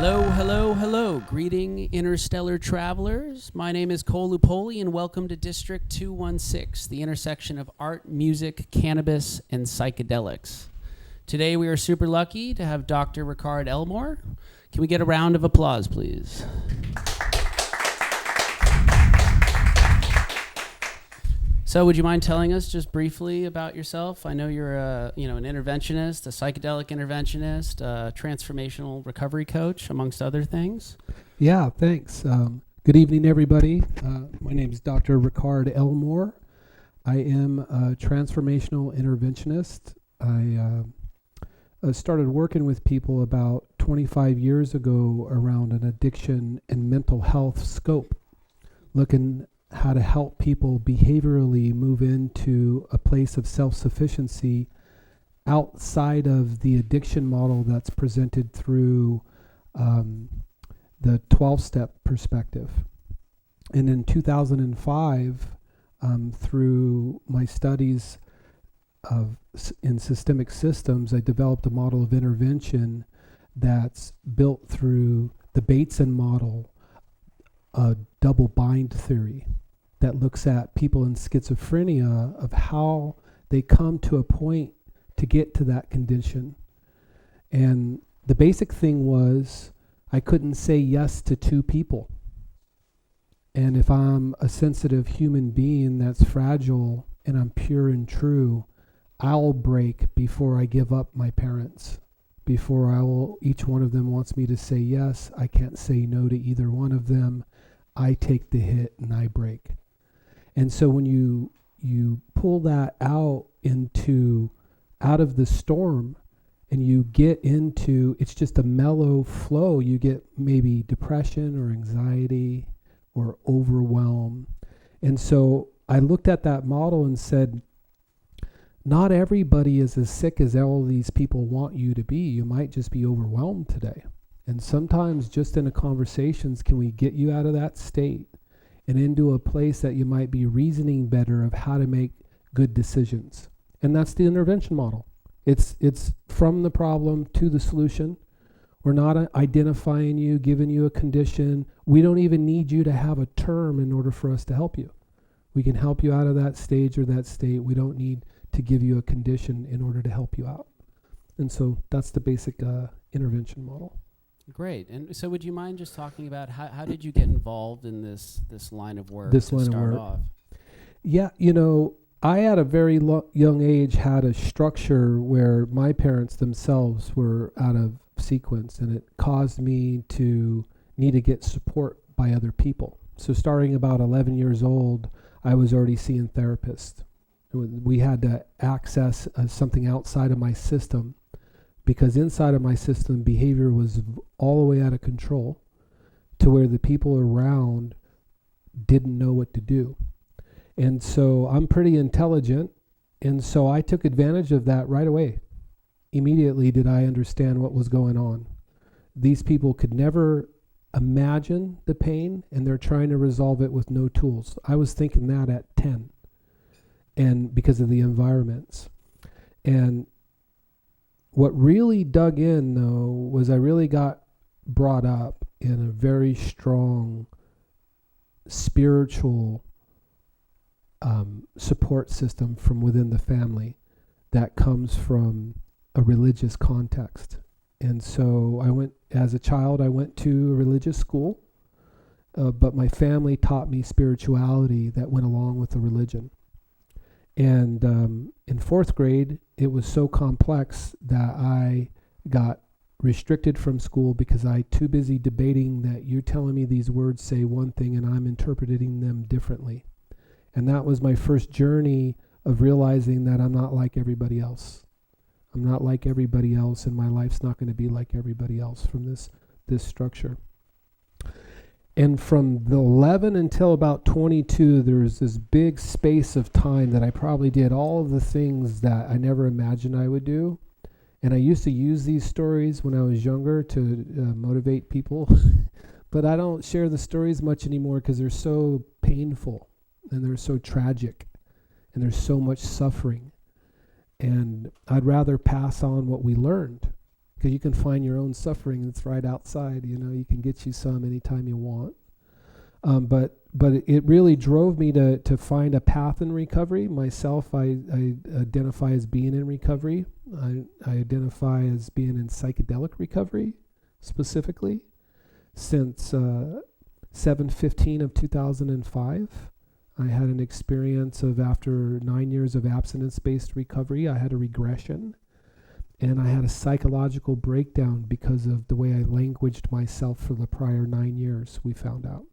Hello, hello, hello. Greeting, interstellar travelers. My name is Cole Lupoli, and welcome to District 216, the intersection of art, music, cannabis, and psychedelics. Today we are super lucky to have Dr. Rickard Elmore. Can we get a round of applause, please? So would you mind telling us just briefly about yourself? I know you're an interventionist, a psychedelic interventionist, a transformational recovery coach, amongst other things. Yeah, thanks. Good evening, everybody. My name is Dr. Rickard Elmore. I am a transformational interventionist. I started working with people about 25 years ago around an addiction and mental health scope, looking how to help people behaviorally move into a place of self-sufficiency outside of the addiction model that's presented through the 12-step perspective. And in 2005, through my studies in systemic systems, I developed a model of intervention that's built through the Bateson model, a double bind theory that looks at people in schizophrenia of how they come to a point to get to that condition. And the basic thing was I couldn't say yes to two people. And if I'm a sensitive human being that's fragile and I'm pure and true, I'll break before I give up my parents. Before each one of them wants me to say yes, I can't say no to either one of them. I take the hit and I break. And so when you pull that out of the storm and you get into, it's just a mellow flow, you get maybe depression or anxiety or overwhelm. And so I looked at that model and said, not everybody is as sick as all these people want you to be. You might just be overwhelmed today. And sometimes just in a conversations, can we get you out of that state and into a place that you might be reasoning better of how to make good decisions? And that's the intervention model. It's from the problem to the solution. We're not identifying you, giving you a condition. We don't even need you to have a term in order for us to help you. We can help you out of that stage or that state. We don't need to give you a condition in order to help you out. And so that's the basic intervention model. Great. And so would you mind just talking about how did you get involved in this line of work This to line of start work. off? Yeah, I at a very young age had a structure where my parents themselves were out of sequence, and it caused me to need to get support by other people. So starting about 11 years old, I was already seeing therapists. We had to access something outside of my system, because inside of my system, behavior was all the way out of control to where the people around didn't know what to do. And so I'm pretty intelligent, and so I took advantage of that right away. Immediately did I understand what was going on. These people could never imagine the pain, and they're trying to resolve it with no tools. I was thinking that at 10, and because of the environments. And what really dug in, though, was I really got brought up in a very strong spiritual support system from within the family that comes from a religious context. And so as a child, I went to a religious school, but my family taught me spirituality that went along with the religion. And in fourth grade, it was so complex that I got restricted from school because I too busy debating that you're telling me these words say one thing and I'm interpreting them differently. And that was my first journey of realizing that I'm not like everybody else. I'm not like everybody else, and my life's not going to be like everybody else from this structure. And from the 11 until about 22, there was this big space of time that I probably did all of the things that I never imagined I would do. And I used to use these stories when I was younger to motivate people. But I don't share the stories much anymore because they're so painful and they're so tragic and there's so much suffering. And I'd rather pass on what we learned. because you can find your own suffering. It's right outside. You can get you some anytime you want. But it really drove me to find a path in recovery. Myself, I identify as being in recovery. I identify as being in psychedelic recovery, specifically, since 7/15 of 2005. I had an experience of, after 9 years of abstinence-based recovery, I had a regression. And I had a psychological breakdown because of the way I languaged myself for the prior 9 years, we found out.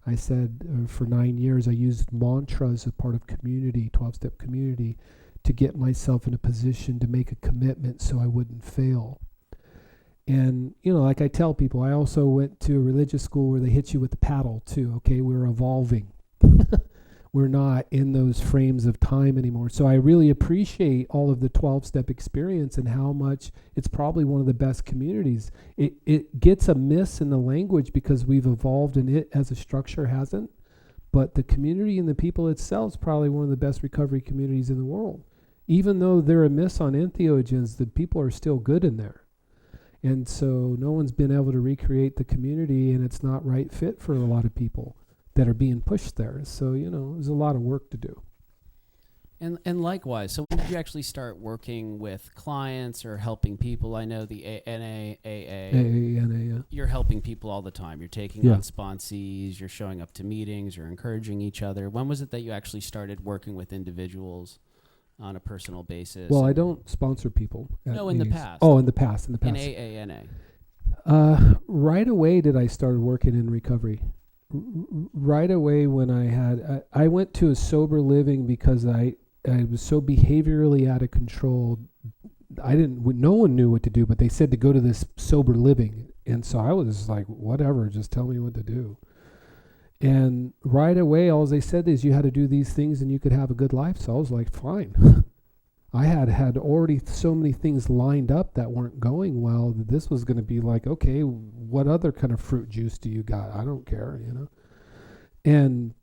I said for 9 years I used mantras as part of community, 12-step community, to get myself in a position to make a commitment so I wouldn't fail. And, like I tell people, I also went to a religious school where they hit you with the paddle too. Okay, we're evolving. We're not in those frames of time anymore. So I really appreciate all of the 12-step experience and how much it's probably one of the best communities. It gets amiss in the language because we've evolved and it as a structure hasn't. But the community and the people itself is probably one of the best recovery communities in the world. Even though they're amiss on entheogens, the people are still good in there. And so no one's been able to recreate the community, and it's not right fit for a lot of people that are being pushed there. So, there's a lot of work to do. And likewise, so when did you actually start working with clients or helping people? I know the NA, you're helping people all the time. You're taking on sponsees, you're showing up to meetings, you're encouraging each other. When was it that you actually started working with individuals on a personal basis? Well, I don't sponsor people. No, in the past. Oh, in the past. In AANA. Right away did I start working in recovery. Right away when I went to a sober living because I was so behaviorally out of control. No one knew what to do, but they said to go to this sober living. And so I was like, whatever, just tell me what to do. And right away, all they said is you had to do these things and you could have a good life. So I was like, fine. I had already so many things lined up that weren't going well that this was going to be like, okay, what other kind of fruit juice do you got? I don't care, And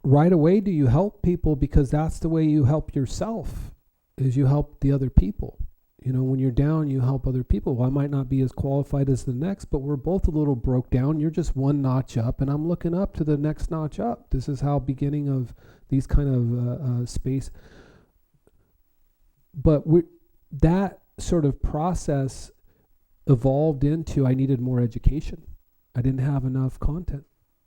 right away, do you help people? Because that's the way you help yourself, is you help the other people. When you're down, you help other people. Well, I might not be as qualified as the next, but we're both a little broke down. You're just one notch up, and I'm looking up to the next notch up. This is how beginning of these kind of space. But that sort of process evolved into I needed more education. I didn't have enough content.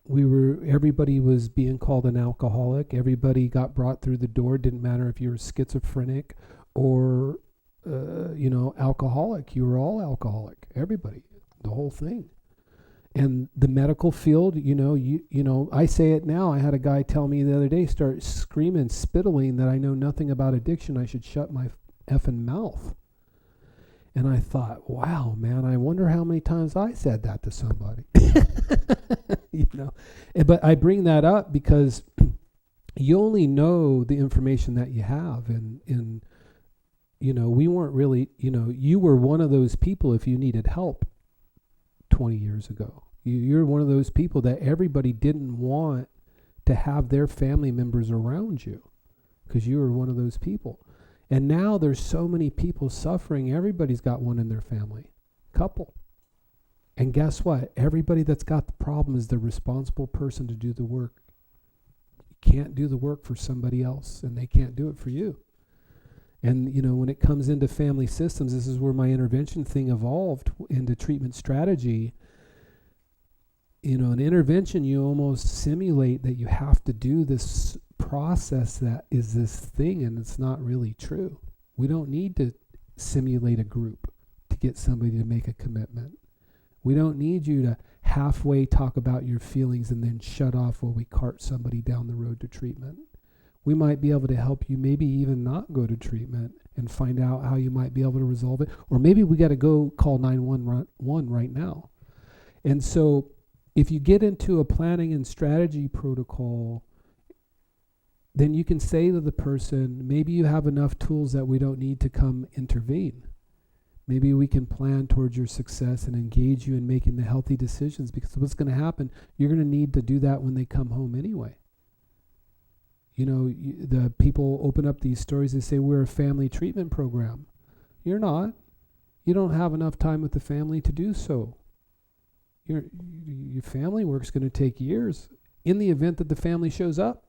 Everybody was being called an alcoholic. Everybody got brought through the door. Didn't matter if you were schizophrenic or alcoholic. You were all alcoholic. Everybody, the whole thing. And the medical field, I say it now. I had a guy tell me the other day, start screaming, spittling that I know nothing about addiction. I should shut my effing mouth. And I thought, wow, man, I wonder how many times I said that to somebody. But I bring that up because you only know the information that you have. And we weren't really, you were one of those people if you needed help 20 years ago. You're one of those people that everybody didn't want to have their family members around you because you were one of those people. And now there's so many people suffering. Everybody's got one in their family, couple. And guess what? Everybody that's got the problem is the responsible person to do the work. You can't do the work for somebody else, and they can't do it for you. And, when it comes into family systems, this is where my intervention thing evolved into treatment strategy. An intervention, you almost simulate that you have to do this process that is this thing, and it's not really true. We don't need to simulate a group to get somebody to make a commitment. We don't need you to halfway talk about your feelings and then shut off while we cart somebody down the road to treatment. We might be able to help you maybe even not go to treatment and find out how you might be able to resolve it. Or maybe we got to go call 911 right now. And so if you get into a planning and strategy protocol, then you can say to the person, maybe you have enough tools that we don't need to come intervene. Maybe we can plan towards your success and engage you in making the healthy decisions, because what's going to happen, you're going to need to do that when they come home anyway. The people open up these stories, they say, we're a family treatment program. You're not. you don't have enough time with the family to do so. Your family work's going to take years. In the event that the family shows up,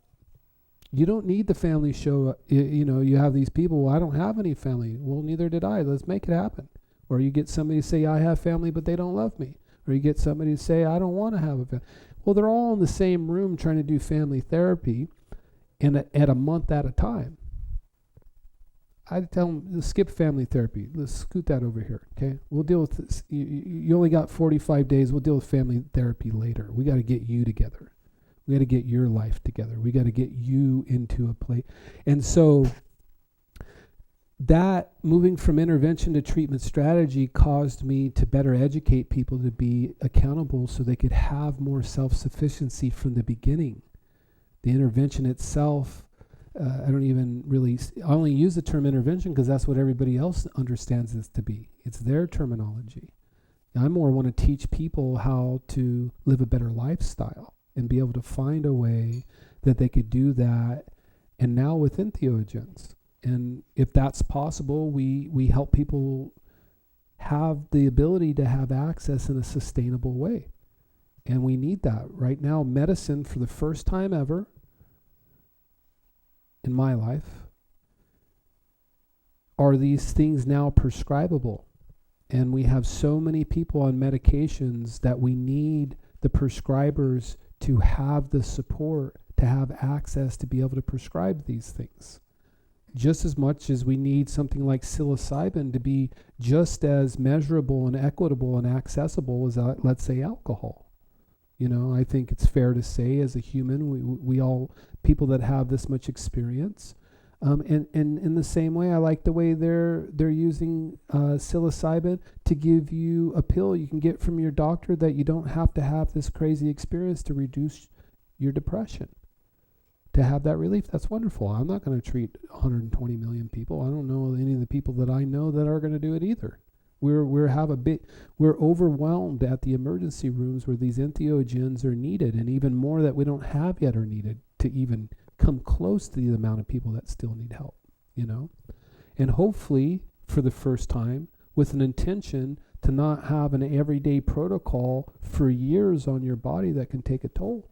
you don't need the family show up. You have these people, well, I don't have any family. Well, neither did I. Let's make it happen. Or you get somebody to say, I have family, but they don't love me. Or you get somebody to say, I don't want to have a family. Well, they're all in the same room trying to do family therapy at a month at a time. I tell them, let's skip family therapy. Let's scoot that over here, okay? We'll deal with this. You only got 45 days. We'll deal with family therapy later. We got to get you together. We got to get your life together. We got to get you into a place. And so that moving from intervention to treatment strategy caused me to better educate people to be accountable so they could have more self-sufficiency from the beginning. The intervention itself, I only use the term intervention because that's what everybody else understands this to be. It's their terminology. I more want to teach people how to live a better lifestyle and be able to find a way that they could do that. And now with entheogens. And if that's possible, we help people have the ability to have access in a sustainable way. And we need that. Right now, medicine, for the first time ever in my life, are these things now prescribable. And we have so many people on medications that we need the prescribers to have the support, to have access to be able to prescribe these things. Just as much as we need something like psilocybin to be just as measurable and equitable and accessible as, let's say, alcohol. I think it's fair to say as a human, we all, people that have this much experience, and in the same way, I like the way they're using psilocybin to give you a pill you can get from your doctor that you don't have to have this crazy experience to reduce your depression. To have that relief, that's wonderful. I'm not going to treat 120 million people. I don't know any of the people that I know that are going to do it either. We're overwhelmed at the emergency rooms where these entheogens are needed, and even more that we don't have yet are needed to even come close to the amount of people that still need help, And hopefully, for the first time, with an intention to not have an everyday protocol for years on your body that can take a toll,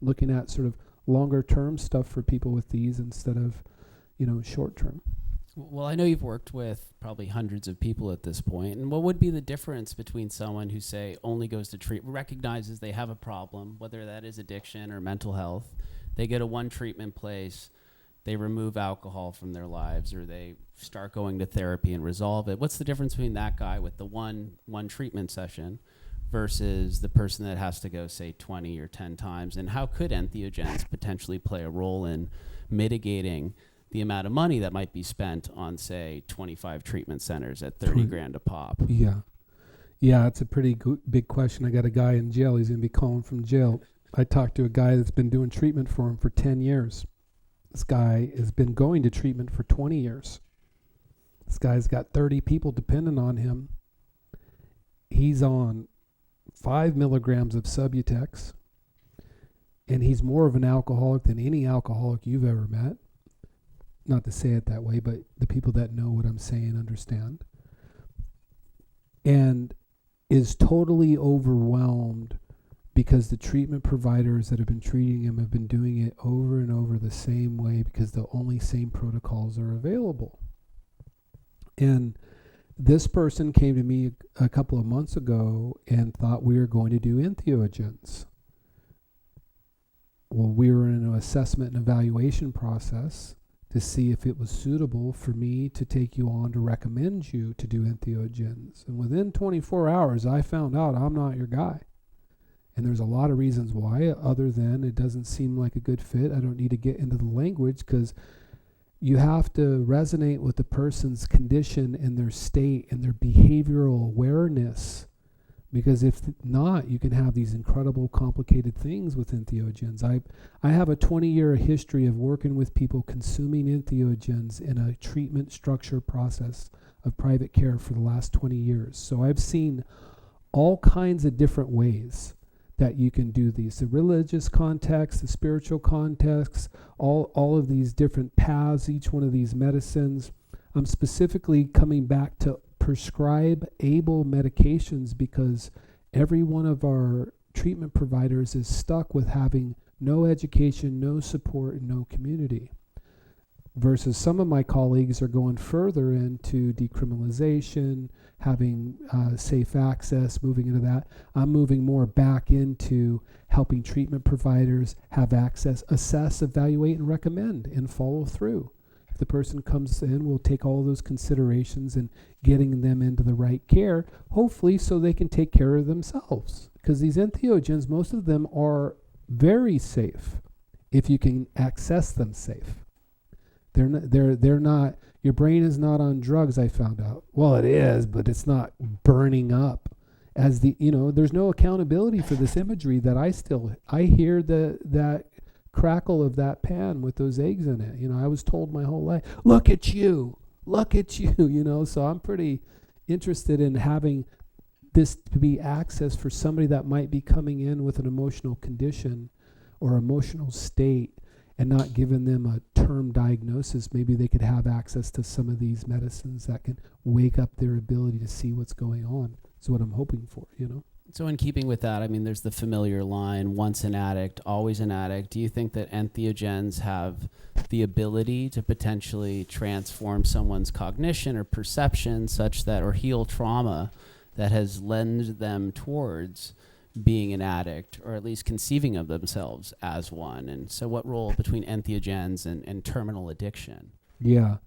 looking at sort of longer term stuff for people with these instead of, short term. Well, I know you've worked with probably hundreds of people at this point, and what would be the difference between someone who, say, only goes to treatment, recognizes they have a problem, whether that is addiction or mental health, they go to one treatment place, they remove alcohol from their lives, or they start going to therapy and resolve it? What's the difference between that guy with the one treatment session versus the person that has to go, say, 20 or 10 times? And how could entheogens potentially play a role in mitigating the amount of money that might be spent on, say, 25 treatment centers at 30 grand a pop? Yeah, it's a pretty big question. I got a guy in jail. He's going to be calling from jail. I talked to a guy that's been doing treatment for him for 10 years. This guy has been going to treatment for 20 years. This guy's got 30 people dependent on him. He's on 5 milligrams of Subutex, and he's more of an alcoholic than any alcoholic you've ever met. Not to say it that way, but the people that know what I'm saying understand. And is totally overwhelmed because the treatment providers that have been treating him have been doing it over and over the same way because the only same protocols are available. And this person came to me a couple of months ago and thought we were going to do entheogens. Well, we were in an assessment and evaluation process to see if it was suitable for me to take you on to recommend you to do entheogens. And within 24 hours, I found out I'm not your guy. And there's a lot of reasons why, other than it doesn't seem like a good fit. I don't need to get into the language because you have to resonate with the person's condition and their state and their behavioral awareness. Because if not, you can have these incredible complicated things with entheogens. I have a 20-year history of working with people consuming entheogens in a treatment structure process of private care for the last 20 years. So I've seen all kinds of different ways that you can do these. The religious context, the spiritual context, all of these different paths, each one of these medicines. I'm specifically coming back to prescribe able medications because every one of our treatment providers is stuck with having no education, no support, and no community. Versus some of my colleagues are going further into decriminalization, having safe access, moving into that. I'm moving more back into helping treatment providers have access, assess, evaluate, and recommend, and follow through. If the person comes in, we'll take all of those considerations and getting them into the right care, hopefully so they can take care of themselves. Because these entheogens, most of them are very safe if you can access them safe. They're not, your brain is not on drugs, I found out. Well, it is, but it's not burning up as there's no accountability for this imagery that I hear that crackle of that pan with those eggs in it. I was told my whole life, look at you, so I'm pretty interested in having this to be access for somebody that might be coming in with an emotional condition or emotional state and not giving them a term diagnosis. Maybe they could have access to some of these medicines that can wake up their ability to see what's going on. Is what I'm hoping for, So in keeping with that, I mean, there's the familiar line, once an addict, always an addict. Do you think that entheogens have the ability to potentially transform someone's cognition or perception such that, or heal trauma that has led them towards being an addict, or at least conceiving of themselves as one? And so what role between entheogens and terminal addiction? Yeah.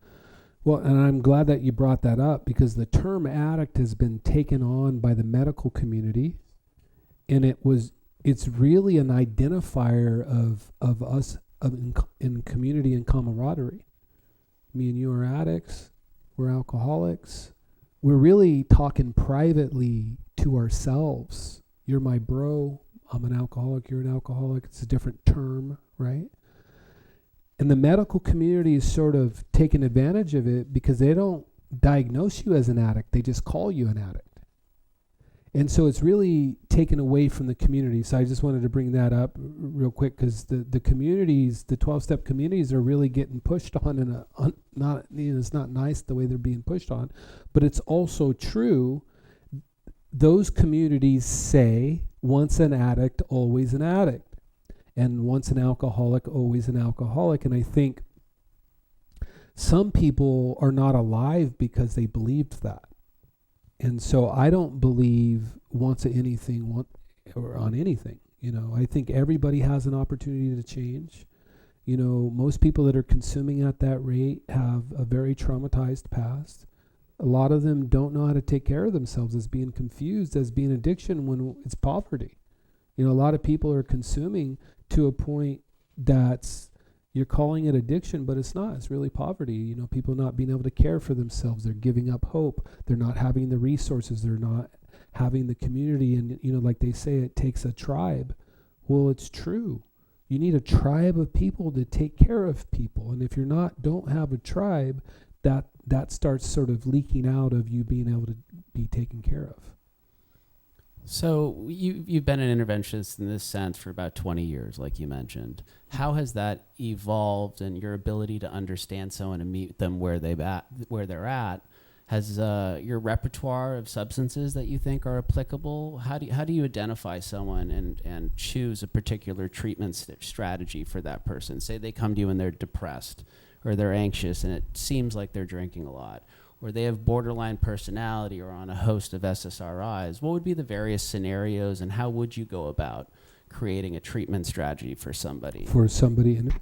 Well, and I'm glad that you brought that up because the term addict has been taken on by the medical community, and it's really an identifier of us in community and camaraderie. Me and you are addicts, we're alcoholics. We're really talking privately to ourselves. You're my bro, I'm an alcoholic, you're an alcoholic. It's a different term, right? And the medical community is sort of taking advantage of it because they don't diagnose you as an addict. They just call you an addict. And so it's really taken away from the community. So I just wanted to bring that up real quick because the communities, the 12-step communities are really getting pushed on it's not nice the way they're being pushed on, but it's also true. Those communities say once an addict, always an addict. And once an alcoholic, always an alcoholic. And I think some people are not alive because they believed that. And so I don't believe once anything or on anything. I think everybody has an opportunity to change. Most people that are consuming at that rate have a very traumatized past. A lot of them don't know how to take care of themselves, as being confused as being addiction when it's poverty. A lot of people are consuming to a point that's, you're calling it addiction, but it's not. It's really poverty. People not being able to care for themselves. They're giving up hope. They're not having the resources. They're not having the community. And, like they say, it takes a tribe. Well, it's true. You need a tribe of people to take care of people. And if don't have a tribe, that starts sort of leaking out of you being able to be taken care of. So you've been an interventionist in this sense for about 20 years, like you mentioned. How has that evolved, and your ability to understand someone and meet them where they're at? Has your repertoire of substances that you think are applicable? How do you identify someone and choose a particular treatment strategy for that person? Say they come to you and they're depressed or they're anxious and it seems like they're drinking a lot, or they have borderline personality or on a host of SSRIs. What would be the various scenarios, and how would you go about creating a treatment strategy for somebody? And,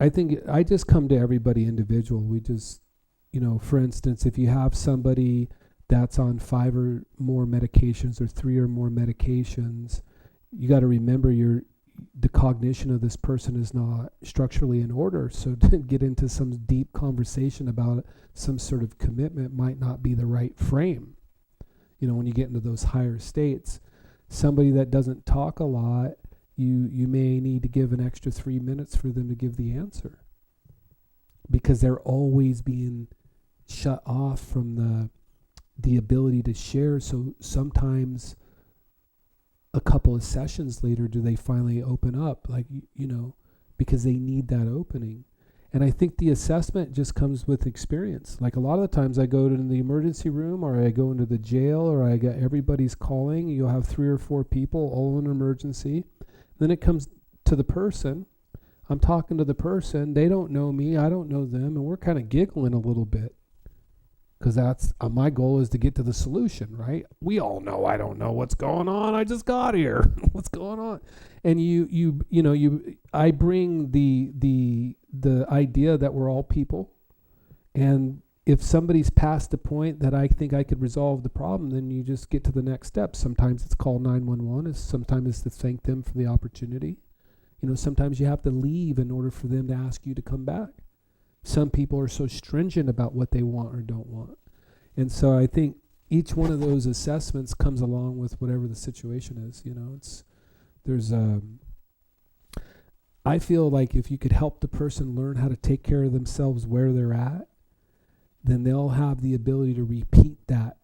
I think I just come to everybody individual. We just, for instance, if you have somebody that's on 5 or more medications or 3 or more medications, you got to remember the cognition of this person is not structurally in order. So to get into some deep conversation about some sort of commitment might not be the right frame. When you get into those higher states, somebody that doesn't talk a lot, you may need to give an extra 3 minutes for them to give the answer, because they're always being shut off from the ability to share. So sometimes a couple of sessions later do they finally open up, because they need that opening. And I think the assessment just comes with experience. Like a lot of the times I go to the emergency room or I go into the jail or I get everybody's calling. You'll have 3 or 4 people all in an emergency. Then it comes to the person. I'm talking to the person. They don't know me. I don't know them. And we're kind of giggling a little bit. Because that's my goal is to get to the solution, right? We all know I don't know what's going on. I just got here. What's going on? And I bring the idea that we're all people, and if somebody's past the point that I think I could resolve the problem, then you just get to the next step. Sometimes it's call 911. Sometimes it's to thank them for the opportunity. Sometimes you have to leave in order for them to ask you to come back. Some people are so stringent about what they want or don't want. And so I think each one of those assessments comes along with whatever the situation is. I feel like if you could help the person learn how to take care of themselves where they're at, then they'll have the ability to repeat that.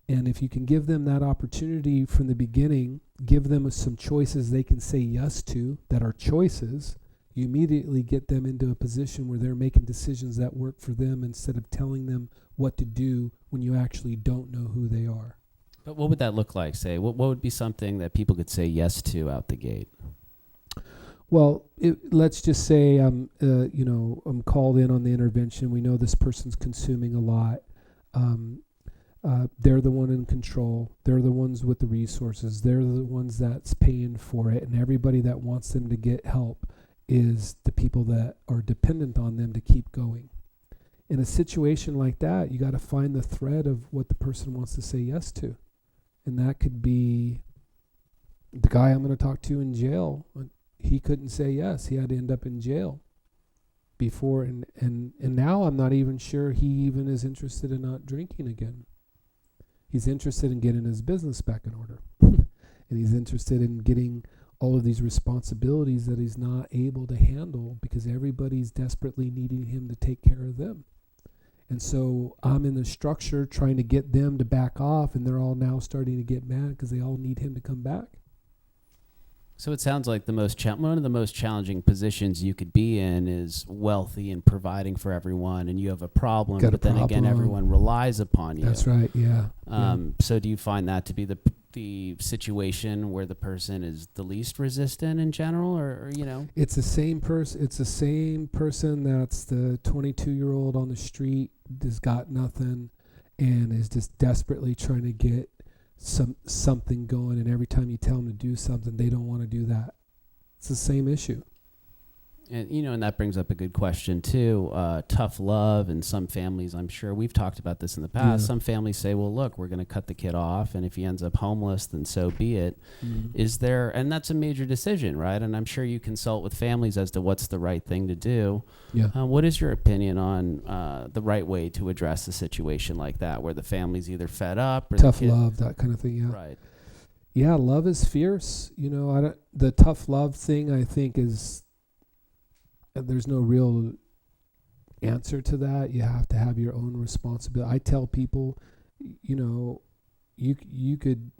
And if you can give them that opportunity from the beginning, give them some choices they can say yes to that are choices, you immediately get them into a position where they're making decisions that work for them instead of telling them what to do when you actually don't know who they are. But what would that look like, say? What would be something that people could say yes to out the gate? Well, let's just say I'm called in on the intervention. We know this person's consuming a lot. They're the one in control. They're the ones with the resources. They're the ones that's paying for it. And everybody that wants them to get help is the people that are dependent on them to keep going. In a situation like that, you got to find the thread of what the person wants to say yes to. And that could be the guy I'm going to talk to in jail. He couldn't say yes. He had to end up in jail before. And now I'm not even sure he even is interested in not drinking again. He's interested in getting his business back in order. And he's interested in getting all of these responsibilities that he's not able to handle because everybody's desperately needing him to take care of them. And so I'm in the structure trying to get them to back off, and they're all now starting to get mad because they all need him to come back. So it sounds like one of the most challenging positions you could be in is wealthy and providing for everyone, and you have a problem, then again, everyone relies upon you. That's right, yeah. So do you find that to be the situation where the person is the least resistant in general, or It's the same person. It's the same person that's the 22-year-old on the street that's got nothing and is just desperately trying to get something going, and every time you tell them to do something, they don't want to do that. It's the same issue. And and that brings up a good question too. Tough love, and some families, I'm sure we've talked about this in the past. Yeah. Some families say, "Well, look, we're going to cut the kid off, and if he ends up homeless, then so be it." Mm-hmm. And that's a major decision, right? And I'm sure you consult with families as to what's the right thing to do. Yeah. What is your opinion on the right way to address a situation like that, where the family's either fed up or tough love, that kind of thing? Yeah. Right. Yeah, love is fierce. The tough love thing, I think, is. There's no real answer to that. You have to have your own responsibility. I tell people, you could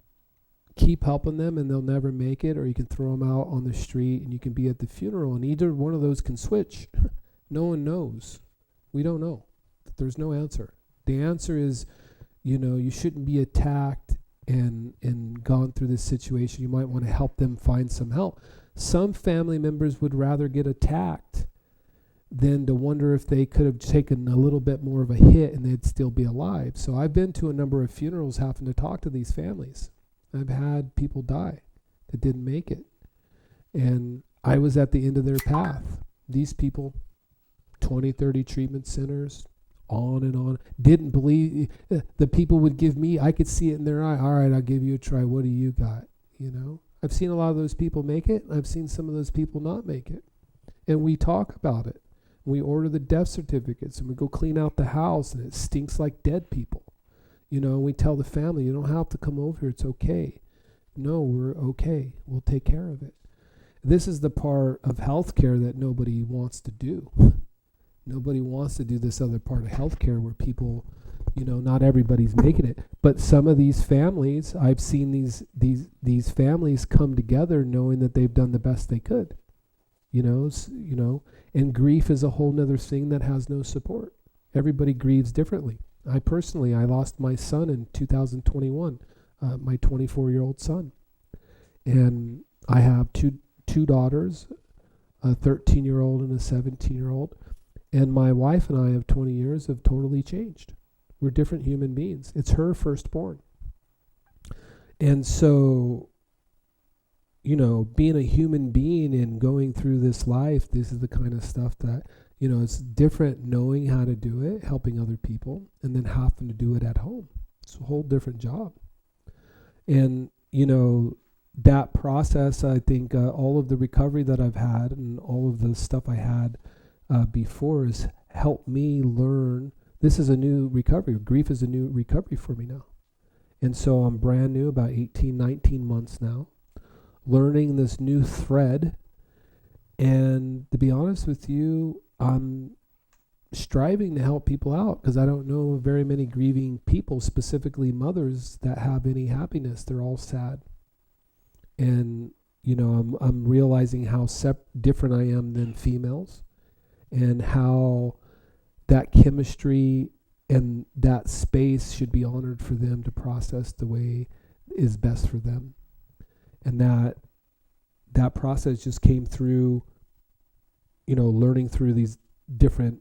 keep helping them and they'll never make it, or you can throw them out on the street and you can be at the funeral, and either one of those can switch. No one knows. We don't know. There's no answer. The answer is, you shouldn't be attacked and gone through this situation. You might want to help them find some help. Some family members would rather get attacked than to wonder if they could have taken a little bit more of a hit and they'd still be alive. So I've been to a number of funerals having to talk to these families. I've had people die that didn't make it. And I was at the end of their path. These people, 20, 30 treatment centers, on and on, didn't believe the people would give me, I could see it in their eye. All right, I'll give you a try. What do you got? I've seen a lot of those people make it. I've seen some of those people not make it. And we talk about it. We order the death certificates and we go clean out the house and it stinks like dead people. We tell the family, you don't have to come over here. It's okay. No, we're okay. We'll take care of it. This is the part of healthcare that nobody wants to do. Nobody wants to do this other part of healthcare where people, not everybody's making it. But some of these families, I've seen these families come together knowing that they've done the best they could. and grief is a whole nother thing that has no support. Everybody grieves differently. I lost my son in 2021, my 24-year-old son. And I have two daughters, a 13-year-old and a 17-year-old. And my wife and I of 20 years have totally changed. We're different human beings. It's her firstborn. And so, being a human being and going through this life, this is the kind of stuff that, it's different knowing how to do it, helping other people, and then having to do it at home. It's a whole different job. And, that process, I think all of the recovery that I've had and all of the stuff I had before has helped me learn this is a new recovery. Grief is a new recovery for me now. And so I'm brand new, about 18, 19 months now, learning this new thread. And to be honest with you, I'm striving to help people out because I don't know very many grieving people, specifically mothers, that have any happiness. They're all sad. And, I'm realizing how different I am than females and how that chemistry and that space should be honored for them to process the way is best for them. And that process just came through, learning through these different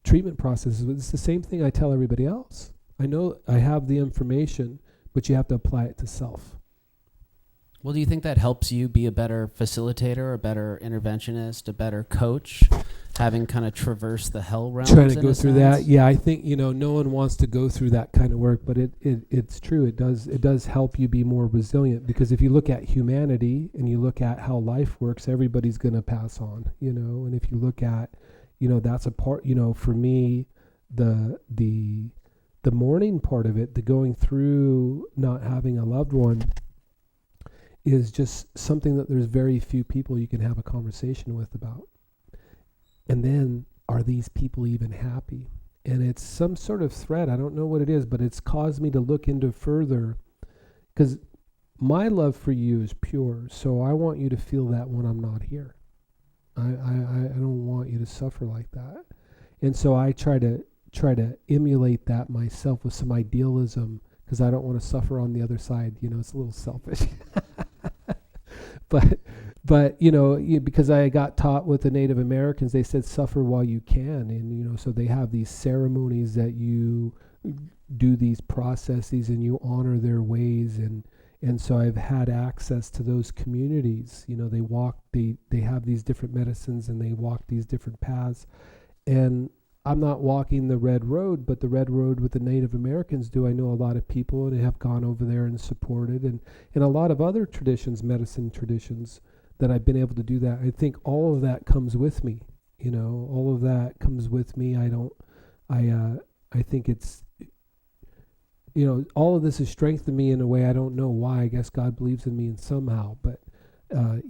treatment processes. It's the same thing I tell everybody else. I know I have the information, but you have to apply it to self. Well, do you think that helps you be a better facilitator, a better interventionist, a better coach, having kind of traversed the hell realms? Trying to go through that. Yeah, I think, no one wants to go through that kind of work, but it's true. It does help you be more resilient, because if you look at humanity and you look at how life works, everybody's going to pass on, and if you look at, that's a part, for me, the mourning part of it, the going through not having a loved one, is just something that there's very few people you can have a conversation with about. And then, are these people even happy? And it's some sort of thread. I don't know what it is, but it's caused me to look into further, because my love for you is pure. So I want you to feel that when I'm not here. I don't want you to suffer like that. And so I try to emulate that myself with some idealism, because I don't want to suffer on the other side. It's a little selfish. But because I got taught with the Native Americans, they said suffer while you can, and so they have these ceremonies that you do, these processes, and you honor their ways, and so I've had access to those communities. They have these different medicines, and they walk these different paths, and I'm not walking the red road, but the red road with the Native Americans do. I know a lot of people and have gone over there and supported, and a lot of other traditions, medicine traditions, that I've been able to do that. I think all of that comes with me. All of that comes with me. I think it's, all of this has strengthened me in a way I don't know why. I guess God believes in me and somehow, but I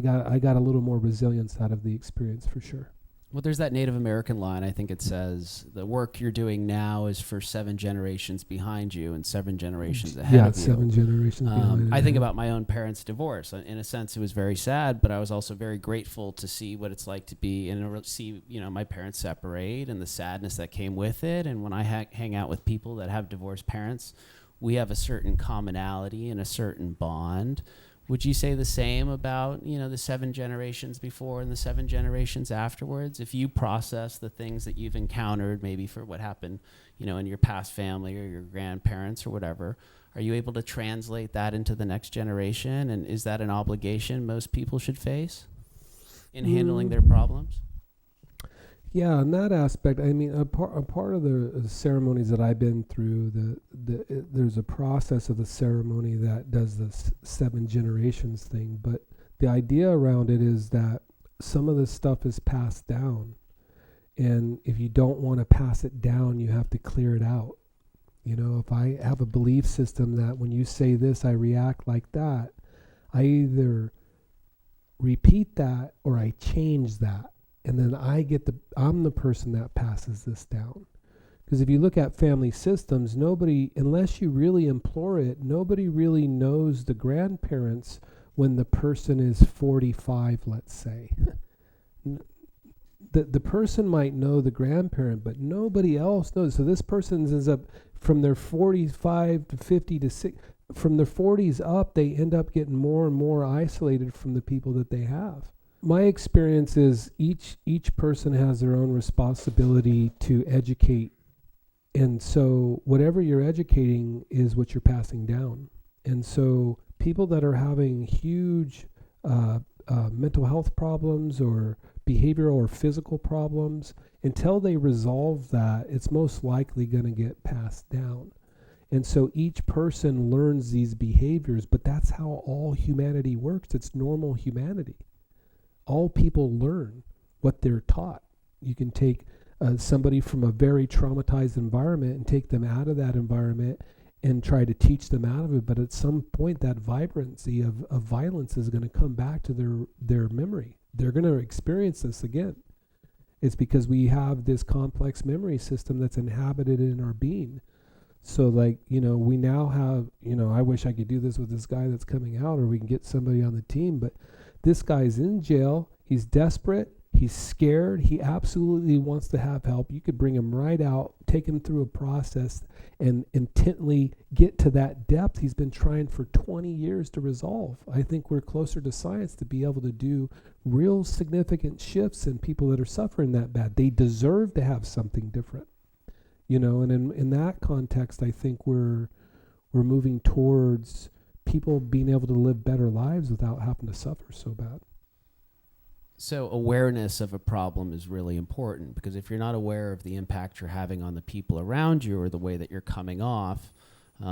got a little more resilience out of the experience for sure. Well, there's that Native American line. I think it says the work you're doing now is for 7 generations behind you and 7 generations ahead of you. 7 generations behind. I think about my own parents' divorce. In a sense, it was very sad, but I was also very grateful to see what it's like to be and see, my parents separate and the sadness that came with it. And when I hang out with people that have divorced parents, we have a certain commonality and a certain bond. Would you say the same about, the 7 generations before and the 7 generations afterwards? If you process the things that you've encountered, maybe for what happened, in your past family or your grandparents or whatever, are you able to translate that into the next generation? And is that an obligation most people should face in handling their problems? Yeah, in that aspect, I mean, a part of the ceremonies that I've been through, there's a process of the ceremony that does this 7 generations thing. But the idea around it is that some of this stuff is passed down. And if you don't want to pass it down, you have to clear it out. If I have a belief system that when you say this, I react like that, I either repeat that or I change that. And then I'm the person that passes this down. Because if you look at family systems, nobody, unless you really implore it, nobody really knows the grandparents when the person is 45, let's say. The person might know the grandparent, but nobody else knows. So this person ends up from their 45 to 50 to 60, from their 40s up, they end up getting more and more isolated from the people that they have. My experience is each person has their own responsibility to educate. And so whatever you're educating is what you're passing down. And so people that are having huge mental health problems or behavioral or physical problems, until they resolve that, it's most likely going to get passed down. And so each person learns these behaviors, but that's how all humanity works. It's normal humanity. All people learn what they're taught. You can take somebody from a very traumatized environment and take them out of that environment and try to teach them out of it, but at some point that vibrancy of violence is going to come back to their memory. They're going to experience this again. It's because we have this complex memory system that's inhabited in our being. So like, we now have, I wish I could do this with this guy that's coming out, or we can get somebody on the team, but this guy's in jail. He's desperate. He's scared. He absolutely wants to have help. You could bring him right out, take him through a process, and intently get to that depth he's been trying for 20 years to resolve. I think we're closer to science to be able to do real significant shifts in people that are suffering that bad. They deserve to have something different, and in that context, I think we're moving towards people being able to live better lives without having to suffer so bad. So awareness of a problem is really important, because if you're not aware of the impact you're having on the people around you or the way that you're coming off,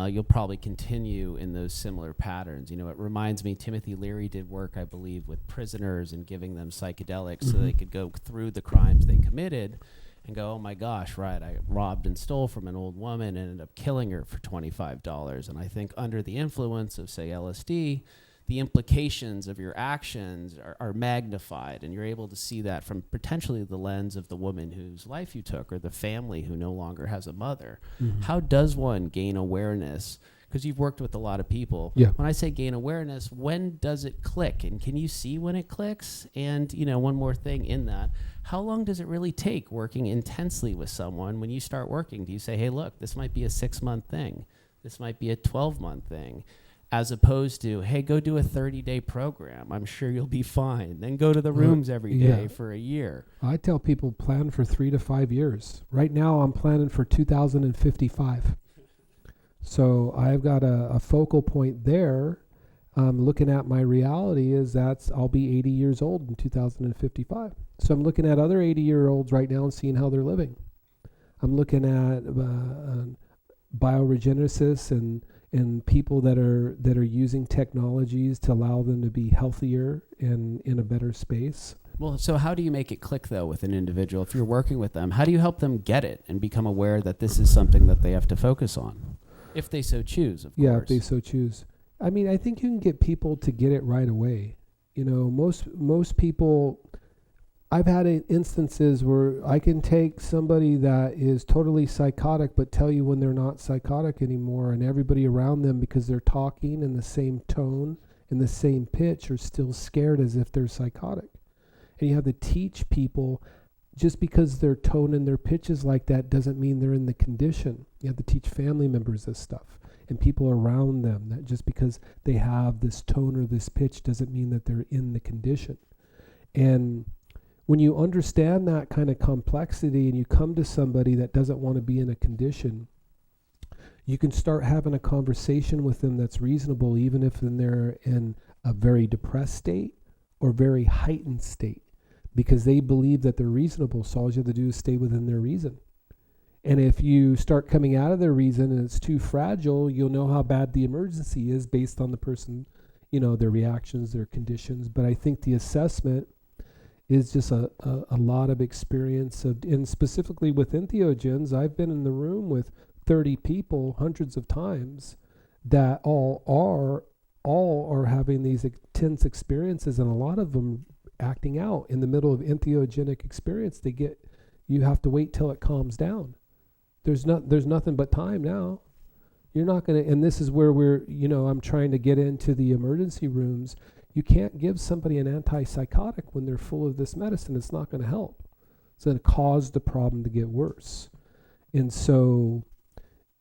you'll probably continue in those similar patterns. It reminds me, Timothy Leary did work, I believe, with prisoners and giving them psychedelics so they could go through the crimes they committed and go, oh my gosh, right, I robbed and stole from an old woman and ended up killing her for $25. And I think under the influence of, say, LSD, the implications of your actions are magnified, and you're able to see that from potentially the lens of the woman whose life you took, or the family who no longer has a mother. Mm-hmm. How does one gain awareness? Because you've worked with a lot of people. Yeah. When I say gain awareness, when does it click? And can you see when it clicks? And, one more thing in that, how long does it really take working intensely with someone? When you start working, do you say, hey, look, this might be a 6-month thing. This might be a 12-month thing. As opposed to, hey, go do a 30-day program. I'm sure you'll be fine. Then go to the rooms every day for a year. I tell people plan for 3 to 5 years. Right now, I'm planning for 2055. So I've got a focal point there. Looking at my reality is I'll be 80 years old in 2055. So I'm looking at other 80-year-olds right now and seeing how they're living. I'm looking at bioregenesis and people that are using technologies to allow them to be healthier and in a better space. Well, so how do you make it click, though, with an individual? If you're working with them, how do you help them get it and become aware that this is something that they have to focus on? If they so choose, of course. Yeah, if they so choose. I mean, I think you can get people to get it right away. Most people... I've had instances where I can take somebody that is totally psychotic but tell you when they're not psychotic anymore, and everybody around them, because they're talking in the same tone, in the same pitch, are still scared as if they're psychotic. And you have to teach people, just because their tone and their pitch is like that doesn't mean they're in the condition. You have to teach family members this stuff and people around them that just because they have this tone or this pitch doesn't mean that they're in the condition. And when you understand that kind of complexity and you come to somebody that doesn't want to be in a condition, you can start having a conversation with them that's reasonable, even if they're in a very depressed state or very heightened state, because they believe that they're reasonable. So all you have to do is stay within their reason. And if you start coming out of their reason and it's too fragile, you'll know how bad the emergency is based on the person, their reactions, their conditions. But I think the assessment is just a lot of experience and specifically with entheogens, I've been in the room with 30 people hundreds of times that all are having these intense experiences, and a lot of them acting out in the middle of entheogenic experience. You have to wait till it calms down. There's nothing but time now. You're not going to, and this is where I'm trying to get into the emergency rooms. You can't give somebody an antipsychotic when they're full of this medicine. It's not going to help. It's going to cause the problem to get worse. And so,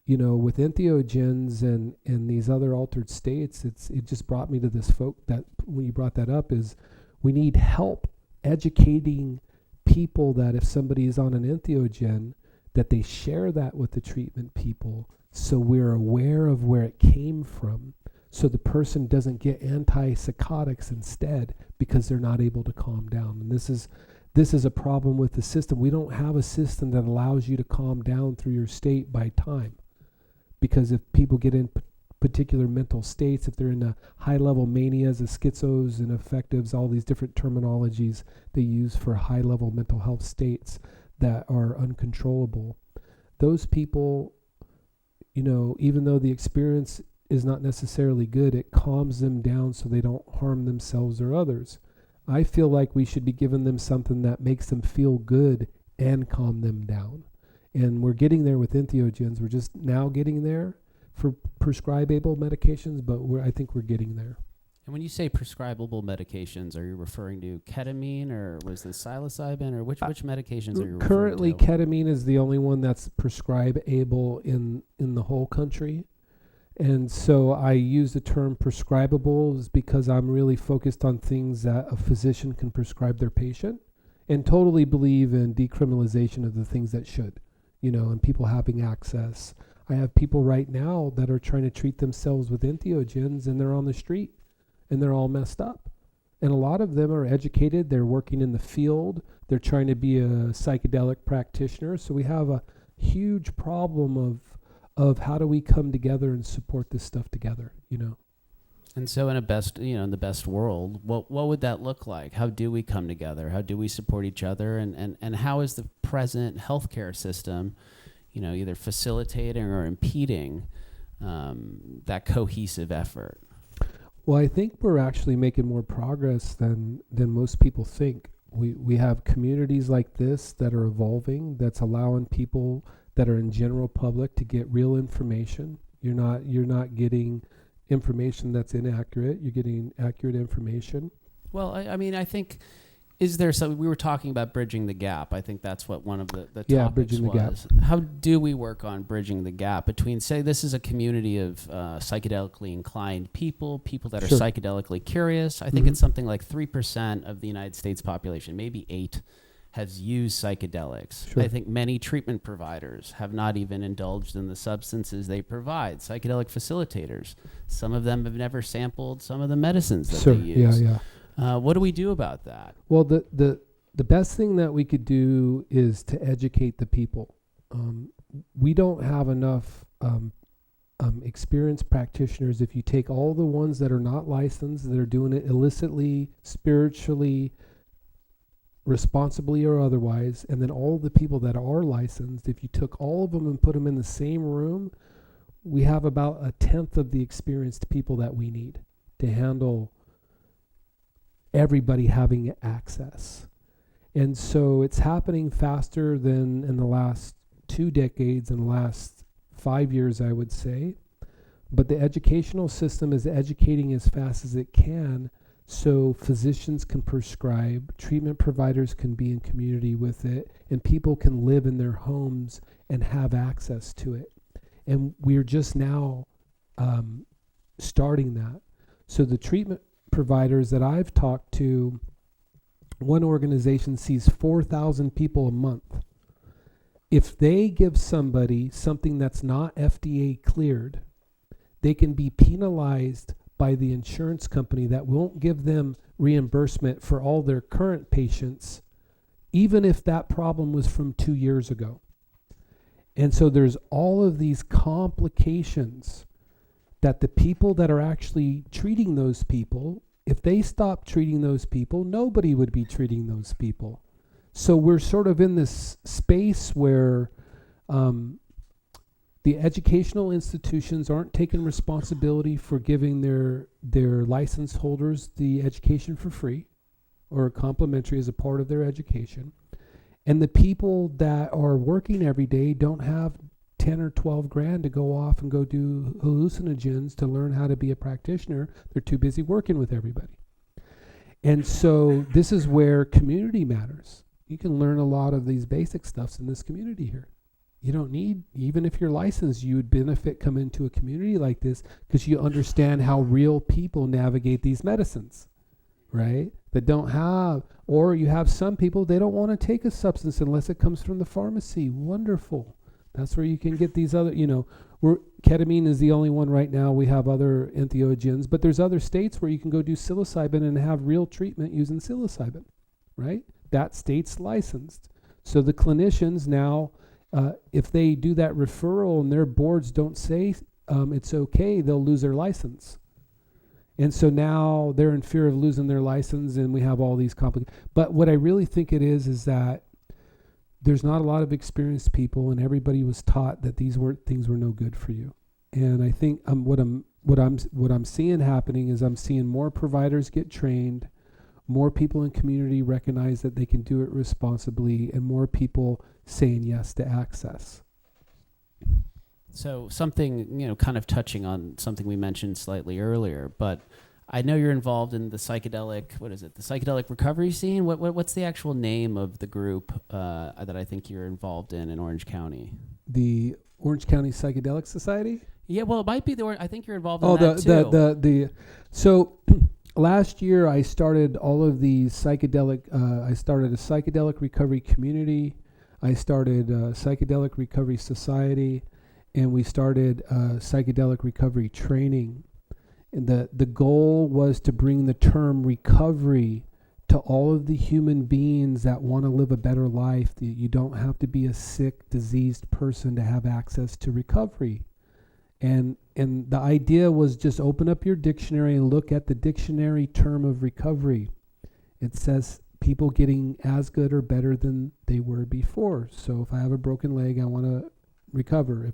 with entheogens and these other altered states, it just brought me to this that when you brought that up is we need help educating people that if somebody is on an entheogen, that they share that with the treatment people so we're aware of where it came from, so the person doesn't get antipsychotics instead because they're not able to calm down. And this is a problem with the system. We don't have a system that allows you to calm down through your state by time. Because if people get in particular mental states, if they're in a high-level manias, the schizos and affectives, all these different terminologies they use for high-level mental health states that are uncontrollable, those people, even though the experience is not necessarily good, it calms them down so they don't harm themselves or others. I feel like we should be giving them something that makes them feel good and calm them down. And we're getting there with entheogens. We're just now getting there for prescribable medications, but I think we're getting there. And when you say prescribable medications, are you referring to ketamine, or was this psilocybin, or which medications are you referring to? Currently, ketamine is the only one that's prescribable in the whole country. And so I use the term prescribable is because I'm really focused on things that a physician can prescribe their patient, and totally believe in decriminalization of the things that should, and people having access. I have people right now that are trying to treat themselves with entheogens, and they're on the street and they're all messed up. And a lot of them are educated. They're working in the field. They're trying to be a psychedelic practitioner. So we have a huge problem of how do we come together and support this stuff together, And so in the best world, what would that look like? How do we come together? How do we support each other? And how is the present healthcare system, either facilitating or impeding that cohesive effort? Well, I think we're actually making more progress than most people think. We have communities like this that are evolving, that's allowing people that are in general public to get real information. You're not getting information that's inaccurate. You're getting accurate information. Well, I think, is there something, we were talking about bridging the gap. I think that's what one of the topics bridging was. The gap. How do we work on bridging the gap between, say, this is a community of psychedelically inclined people that are Sure. psychedelically curious. I think it's something like 3% of the United States population, maybe 8%, has used psychedelics. Sure. I think many treatment providers have not even indulged in the substances they provide. Psychedelic facilitators, some of them have never sampled some of the medicines that they use. What do we do about that? Well, the best thing that we could do is to educate the people. We don't have enough experienced practitioners. If you take all the ones that are not licensed, that are doing it illicitly, spiritually, responsibly or otherwise, and then all the people that are licensed, if you took all of them and put them in the same room, we have about 1/10 of the experienced people that we need to handle everybody having access. And so it's happening faster than in the last 2 decades, in the last 5 years, I would say. But the educational system is educating as fast as it can, so physicians can prescribe, treatment providers can be in community with it, and people can live in their homes and have access to it. And we're just now starting that. So the treatment providers that I've talked to, one organization sees 4,000 people a month. If they give somebody something that's not FDA cleared, they can be penalized by the insurance company that won't give them reimbursement for all their current patients, even if that problem was from 2 years ago. And so there's all of these complications that the people that are actually treating those people, if they stop treating those people, nobody would be treating those people. So we're sort of in this space where the educational institutions aren't taking responsibility for giving their license holders the education for free or complimentary as a part of their education. And the people that are working every day don't have 10 or 12 grand to go off and go do hallucinogens to learn how to be a practitioner. They're too busy working with everybody. And so this is where community matters. You can learn a lot of these basic stuffs in this community here. You don't need, even if you're licensed, you would benefit coming into a community like this because you understand how real people navigate these medicines, right? That don't have, or you have some people, they don't want to take a substance unless it comes from the pharmacy. Wonderful. That's where you can get these other, ketamine is the only one right now. We have other entheogens, but there's other states where you can go do psilocybin and have real treatment using psilocybin, right? That state's licensed. So the clinicians now, if they do that referral and their boards don't say it's okay, they'll lose their license. And so now they're in fear of losing their license, and we have all these complications. But what I really think it is that there's not a lot of experienced people, and everybody was taught that these things were no good for you. And I think what I'm seeing happening is I'm seeing more providers get trained, more people in community recognize that they can do it responsibly, and more people saying yes to access. So something, kind of touching on something we mentioned slightly earlier, but I know you're involved in the psychedelic, the psychedelic recovery scene? What's the actual name of the group that I think you're involved in Orange County? The Orange County Psychedelic Society? Yeah, well, it might be I think you're involved in that too. So last year I started all of the psychedelic, I started a psychedelic recovery community. I started a psychedelic recovery society, and we started psychedelic recovery training. And the goal was to bring the term recovery to all of the human beings that want to live a better life. You don't have to be a sick, diseased person to have access to recovery. And the idea was just open up your dictionary and look at the dictionary term of recovery. It says people getting as good or better than they were before. So if I have a broken leg, I want to recover.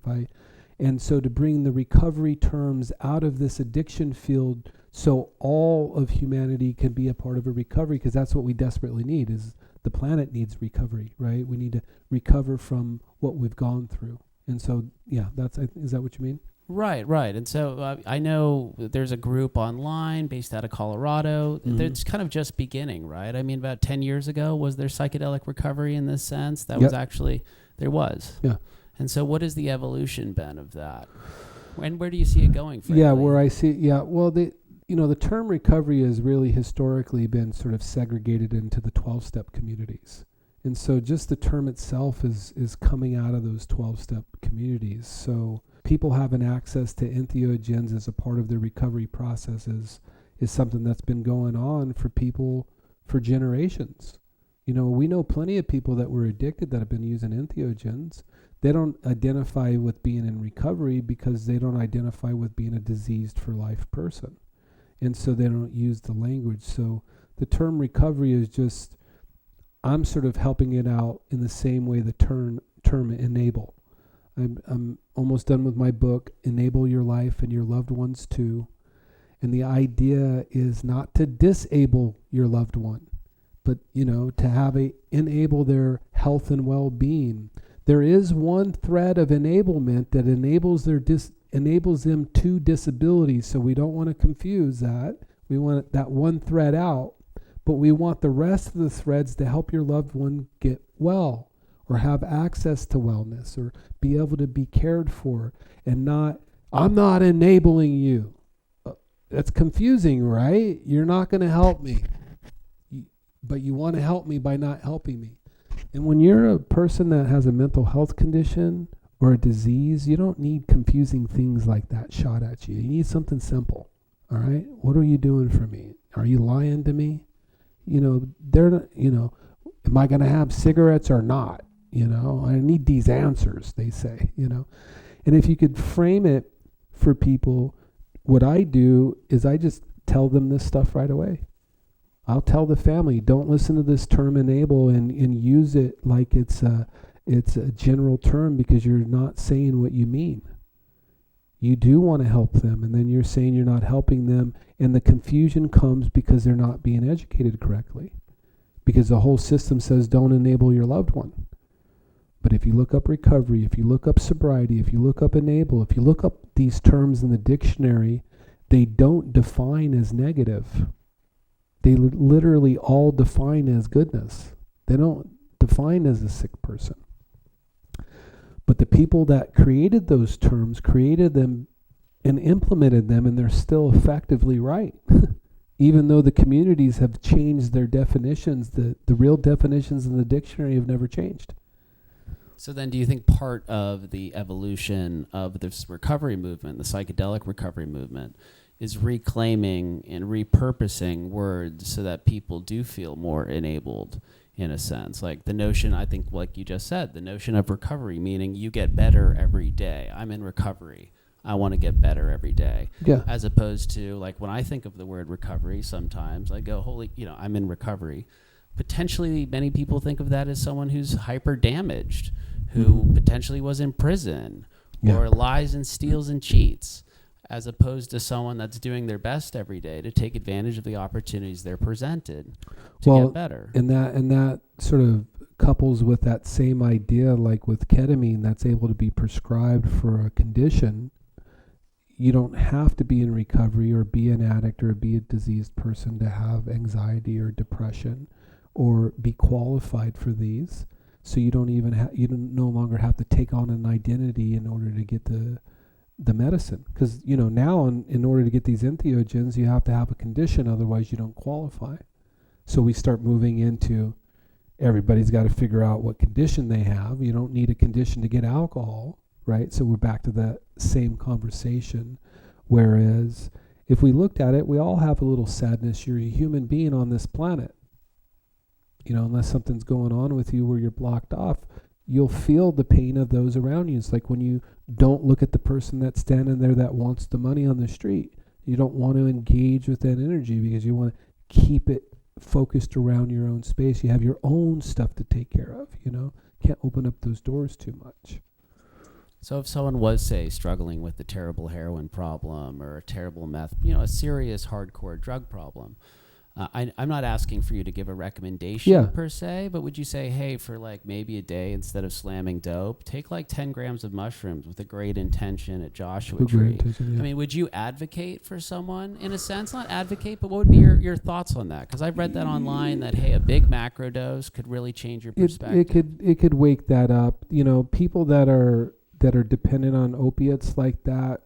And so to bring the recovery terms out of this addiction field so all of humanity can be a part of a recovery, because that's what we desperately need. Is the planet needs recovery, right? We need to recover from what we've gone through. And so, yeah, is that what you mean? Right. And so I know there's a group online based out of Colorado. Mm-hmm. It's kind of just beginning, right? I mean, about 10 years ago, was there psychedelic recovery in this sense? That was actually, there was. Yeah. And so what has the evolution been of that? And where do you see it going? Frankly? Yeah, where I see, well, the term recovery has really historically been sort of segregated into the 12-step communities. And so just the term itself is coming out of those 12-step communities. So people having access to entheogens as a part of their recovery processes is something that's been going on for people for generations. We know plenty of people that were addicted that have been using entheogens. They don't identify with being in recovery because they don't identify with being a diseased for life person. And so they don't use the language. So the term recovery is just, I'm sort of helping it out in the same way the term enable. I'm almost done with my book, Enable Your Life and Your Loved Ones Too. And the idea is not to disable your loved one, but, to enable their health and well-being. There is one thread of enablement that enables them to disability. So we don't want to confuse that. We want that one thread out, but we want the rest of the threads to help your loved one get well, or have access to wellness, or be able to be cared for, and I'm not enabling you. That's confusing, right? You're not going to help me, but you want to help me by not helping me. And when you're a person that has a mental health condition or a disease, you don't need confusing things like that shot at you. You need something simple, all right? What are you doing for me? Are you lying to me? They're not, am I going to have cigarettes or not? I need these answers, they say, And if you could frame it for people, what I do is I just tell them this stuff right away. I'll tell the family, don't listen to this term enable and use it like it's a general term, because you're not saying what you mean. You do want to help them, and then you're saying you're not helping them, and the confusion comes because they're not being educated correctly. Because the whole system says don't enable your loved one. But if you look up recovery, if you look up sobriety, if you look up enable, if you look up these terms in the dictionary, they don't define as negative. They literally all define as goodness. They don't define as a sick person. But the people that created those terms created them and implemented them, and they're still effectively right. Even though the communities have changed their definitions, the real definitions in the dictionary have never changed. So then do you think part of the evolution of this recovery movement, the psychedelic recovery movement, is reclaiming and repurposing words so that people do feel more enabled in a sense? Like the notion, I think, like you just said, the notion of recovery, meaning you get better every day. I'm in recovery. I want to get better every day. Yeah. As opposed to, like, when I think of the word recovery, sometimes I go, holy, I'm in recovery. Potentially, many people think of that as someone who's hyper damaged, who potentially was in prison, or lies and steals and cheats, as opposed to someone that's doing their best every day to take advantage of the opportunities they're presented to get better. And that sort of couples with that same idea, like with ketamine, that's able to be prescribed for a condition. You don't have to be in recovery or be an addict or be a diseased person to have anxiety or depression or be qualified for these. So you don't even you don't no longer have to take on an identity in order to get the medicine. Because, now in order to get these entheogens, you have to have a condition, otherwise you don't qualify. So we start moving into everybody's got to figure out what condition they have. You don't need a condition to get alcohol, right? So we're back to that same conversation. Whereas if we looked at it, we all have a little sadness. You're a human being on this planet. Unless something's going on with you where you're blocked off, you'll feel the pain of those around you. It's like when you don't look at the person that's standing there that wants the money on the street. You don't want to engage with that energy because you want to keep it focused around your own space. You have your own stuff to take care of, Can't open up those doors too much. So if someone was, say, struggling with a terrible heroin problem or a terrible meth, a serious hardcore drug problem, I'm not asking for you to give a recommendation per se, but would you say, hey, for like maybe a day, instead of slamming dope, take like 10 grams of mushrooms with a great intention at Joshua Tree? I mean, would you advocate for someone in a sense? Not advocate, but what would be your thoughts on that? Because I've read that online that, hey, a big macro dose could really change your perspective. It could wake that up. People that are dependent on opiates like that.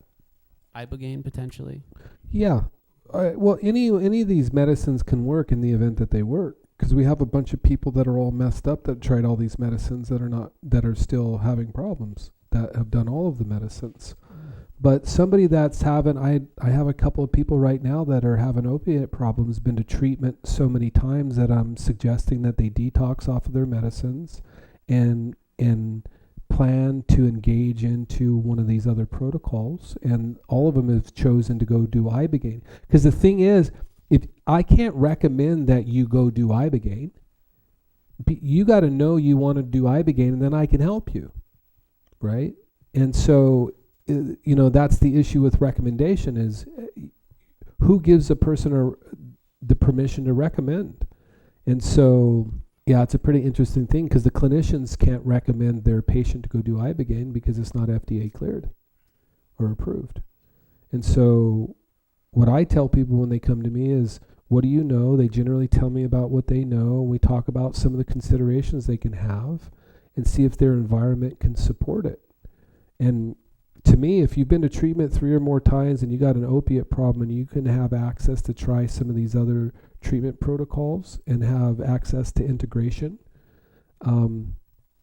Ibogaine potentially. Yeah. Well, any of these medicines can work in the event that they work, because we have a bunch of people that are all messed up that tried all these medicines that are still having problems, that have done all of the medicines. But somebody that's having, I have a couple of people right now that are having opiate problems, been to treatment so many times that I'm suggesting that they detox off of their medicines and plan to engage into one of these other protocols, and all of them have chosen to go do ibogaine. Because the thing is, if I can't recommend that you go do ibogaine, you got to know you want to do ibogaine, and then I can help you, right? And so, that's the issue with recommendation: is who gives a person the permission to recommend. And so, yeah, it's a pretty interesting thing, because the clinicians can't recommend their patient to go do ibogaine because it's not FDA cleared or approved. And so what I tell people when they come to me is, what do you know? They generally tell me about what they know. We talk about some of the considerations they can have and see if their environment can support it. And to me, if you've been to treatment 3 or more times and you got an opiate problem and you can have access to try some of these other treatment protocols and have access to integration,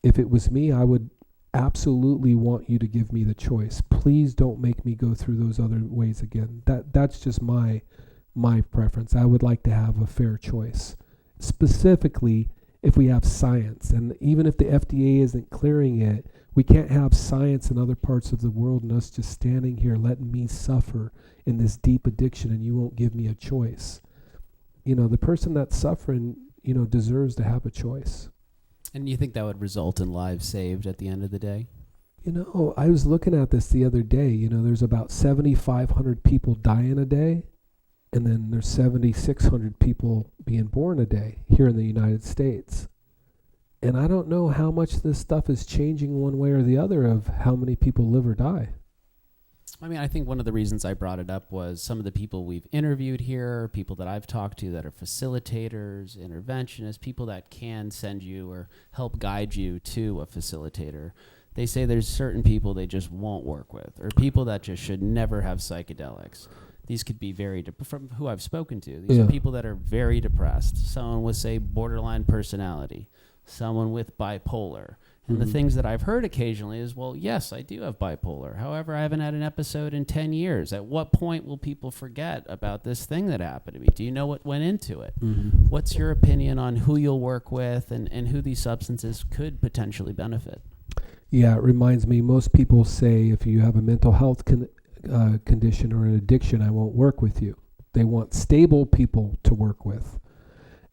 if it was me, I would absolutely want you to give me the choice. Please don't make me go through those other ways again. That's just my preference. I would like to have a fair choice, specifically if we have science. And even if the FDA isn't clearing it, we can't have science in other parts of the world and us just standing here letting me suffer in this deep addiction and you won't give me a choice. The person that's suffering, deserves to have a choice. And you think that would result in lives saved at the end of the day? I was looking at this the other day. There's about 7,500 people dying a day, and then there's 7,600 people being born a day here in the United States. And I don't know how much this stuff is changing one way or the other of how many people live or die. I mean, I think one of the reasons I brought it up was some of the people we've interviewed here, people that I've talked to that are facilitators, interventionists, people that can send you or help guide you to a facilitator. They say there's certain people they just won't work with, or people that just should never have psychedelics. These could be from who I've spoken to. These are people that are very depressed. Someone with, say, borderline personality, someone with bipolar. And the things that I've heard occasionally is, well, yes, I do have bipolar. However, I haven't had an episode in 10 years. At what point will people forget about this thing that happened to me? Do you know what went into it? What's your opinion on who you'll work with and who these substances could potentially benefit? Yeah, it reminds me, most people say if you have a mental health condition or an addiction, I won't work with you. They want stable people to work with.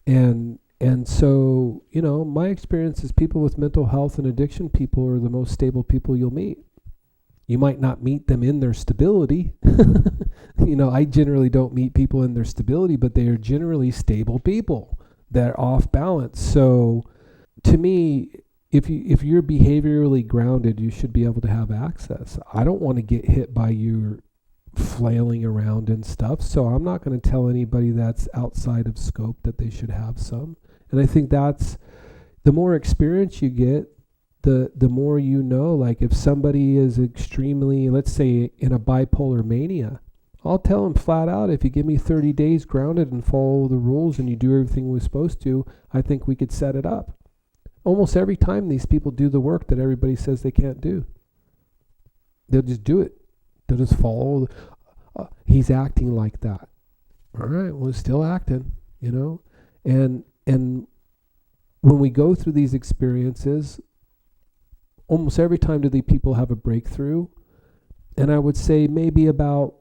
And so, my experience is people with mental health and addiction people are the most stable people you'll meet. You might not meet them in their stability. I generally don't meet people in their stability, but they are generally stable people that are off balance. So to me, if you're behaviorally grounded, you should be able to have access. I don't want to get hit by your flailing around and stuff, so I'm not going to tell anybody that's outside of scope that they should have some. And I think that's the more experience you get, the more like if somebody is extremely, let's say, in a bipolar mania, I'll tell them flat out, if you give me 30 days grounded and follow the rules and you do everything we're supposed to, I think we could set it up. Almost every time these people do the work that everybody says they can't do. They'll just do it. They'll just follow. He's acting like that. All right, well, he's still acting, And when we go through these experiences, almost every time do the people have a breakthrough. And I would say maybe about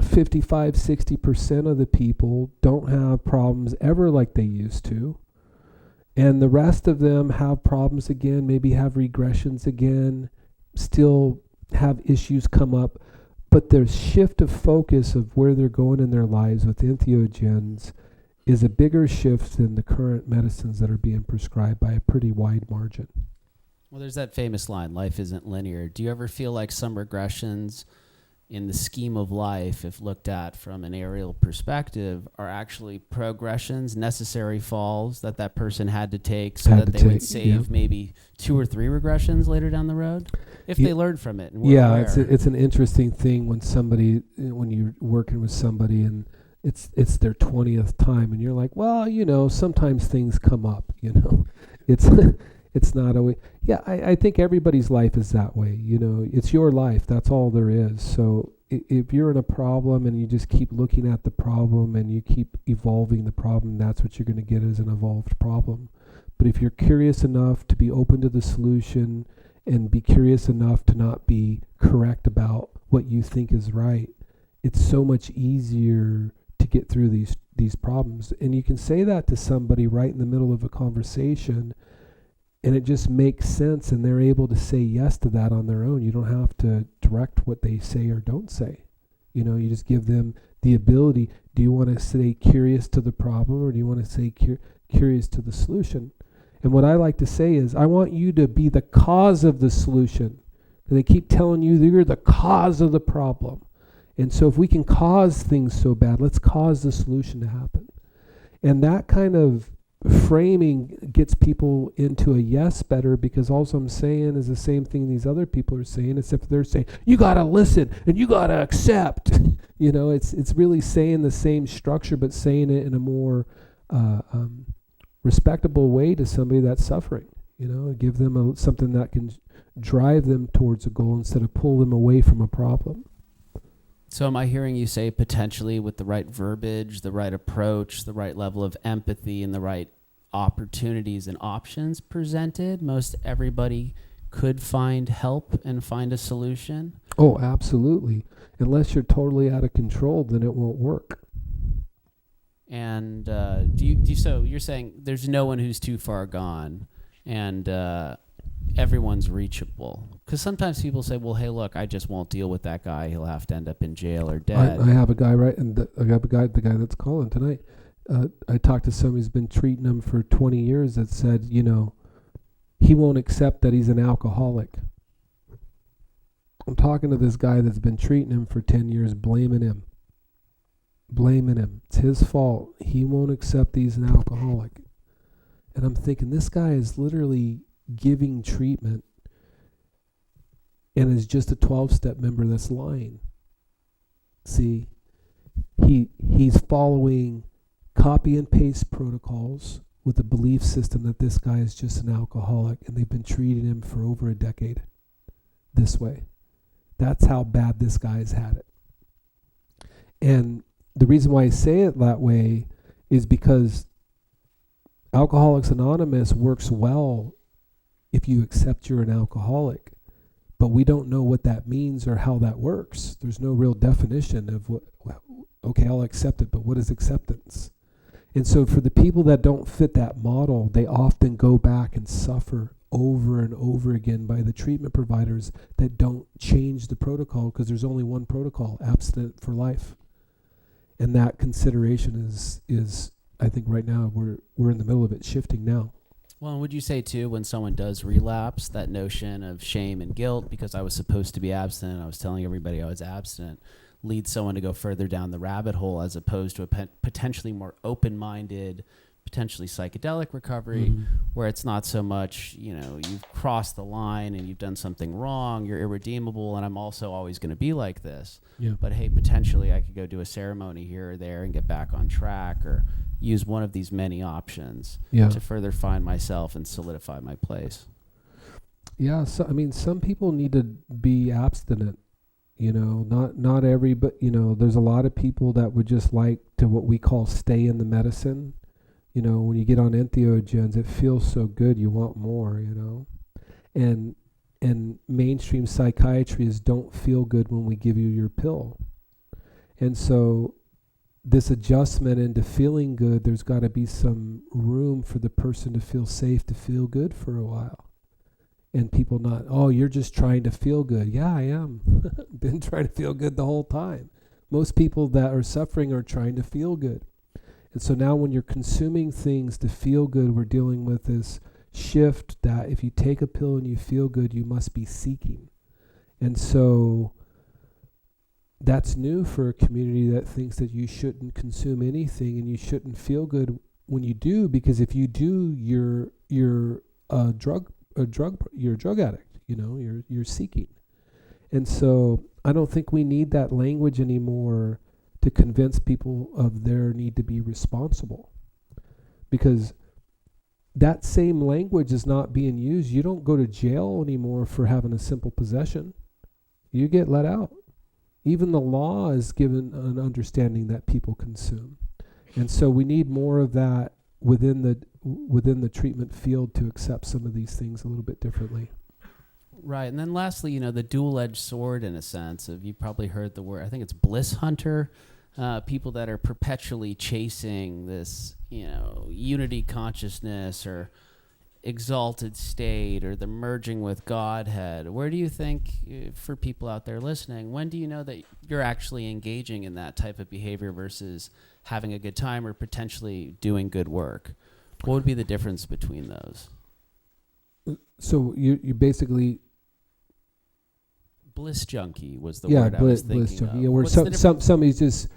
55, 60% of the people don't have problems ever like they used to. And the rest of them have problems again, maybe have regressions again, still have issues come up. But their shift of focus of where they're going in their lives with entheogens is a bigger shift than the current medicines that are being prescribed by a pretty wide margin. Well, there's that famous line, life isn't linear. Do you ever feel like some regressions in the scheme of life, if looked at from an aerial perspective, are actually progressions, necessary falls that person had to take so that they would save maybe 2 or 3 regressions later down the road? If they learned from it. And were aware. It's an interesting thing when you're working with somebody and it's their 20th time and you're like, well, sometimes things come up, It's not always. Yeah, I think everybody's life is that way. It's your life. That's all there is. So if you're in a problem and you just keep looking at the problem and you keep evolving the problem, that's what you're going to get as an evolved problem. But if you're curious enough to be open to the solution and be curious enough to not be correct about what you think is right, it's so much easier to get through these problems. And you can say that to somebody right in the middle of a conversation, and it just makes sense, and they're able to say yes to that on their own. You don't have to direct what they say or don't say. You just give them the ability. Do you want to stay curious to the problem, or do you want to stay curious to the solution? And what I like to say is, I want you to be the cause of the solution. And they keep telling you that you're the cause of the problem. And so if we can cause things so bad, let's cause the solution to happen. And that kind of framing gets people into a yes better, because all I'm saying is the same thing these other people are saying, except they're saying, you got to listen and you got to accept. It's really saying the same structure, but saying it in a more respectable way to somebody that's suffering. Give them something that can drive them towards a goal instead of pull them away from a problem. So am I hearing you say potentially with the right verbiage, the right approach, the right level of empathy, and the right opportunities and options presented, most everybody could find help and find a solution? Oh, absolutely. Unless you're totally out of control, then it won't work. And so you're saying there's no one who's too far gone, and everyone's reachable? Because sometimes people say, well, hey, look, I just won't deal with that guy. He'll have to end up in jail or dead. I have a guy, right? And I have a guy, the guy that's calling tonight. I talked to somebody who's been treating him for 20 years that said, he won't accept that he's an alcoholic. I'm talking to this guy that's been treating him for 10 years, blaming him. It's his fault. He won't accept he's an alcoholic. And I'm thinking, this guy is literally giving treatment and is just a 12-step member that's lying. See, he's following copy and paste protocols with the belief system that this guy is just an alcoholic, and they've been treating him for over a decade this way. That's how bad this guy's had it. And the reason why I say it that way is because Alcoholics Anonymous works well if you accept you're an alcoholic, but we don't know what that means or how that works. There's no real definition of what, okay, I'll accept it, but what is acceptance? And so for the people that don't fit that model, they often go back and suffer over and over again by the treatment providers that don't change the protocol, because there's only one protocol, abstinent for life. And that consideration is I think right now we're in the middle of it shifting now. Well, and would you say too, when someone does relapse, that notion of shame and guilt, because I was supposed to be abstinent, I was telling everybody I was abstinent, leads someone to go further down the rabbit hole as opposed to a potentially more open-minded, potentially psychedelic recovery, where it's not so much, you've crossed the line and you've done something wrong, you're irredeemable, and I'm also always going to be like this. Yeah. But hey, potentially I could go do a ceremony here or there and get back on track, or use one of these many options to further find myself and solidify my place. Yeah, so I mean, some people need to be abstinent. Not every, but there's a lot of people that would just like to what we call stay in the medicine. When you get on entheogens, it feels so good, you want more, And mainstream psychiatry is don't feel good when we give you your pill. And so this adjustment into feeling good, there's got to be some room for the person to feel safe, to feel good for a while. And people not, oh, you're just trying to feel good. Yeah, I am. Been trying to feel good the whole time. Most people that are suffering are trying to feel good. And so now when you're consuming things to feel good, we're dealing with this shift that if you take a pill and you feel good, you must be seeking. And so that's new for a community that thinks that you shouldn't consume anything and you shouldn't feel good when you do, because if you do, you're a drug addict. You're seeking. And so I don't think we need that language anymore to convince people of their need to be responsible, because that same language is not being used. You don't go to jail anymore for having a simple possession. You get let out. Even the law is given an understanding that people consume. And so we need more of that within the treatment field to accept some of these things a little bit differently. Right. And then lastly, the dual-edged sword, in a sense, of, you probably heard the word, I think it's bliss hunter, people that are perpetually chasing this, unity consciousness or exalted state or the merging with Godhead. Where do you think, for people out there listening, when do you know that you're actually engaging in that type of behavior versus having a good time or potentially doing good work? What would be the difference between those? So you basically... Bliss junkie was the word I was thinking bliss junkie. of. Yeah, where somebody's just...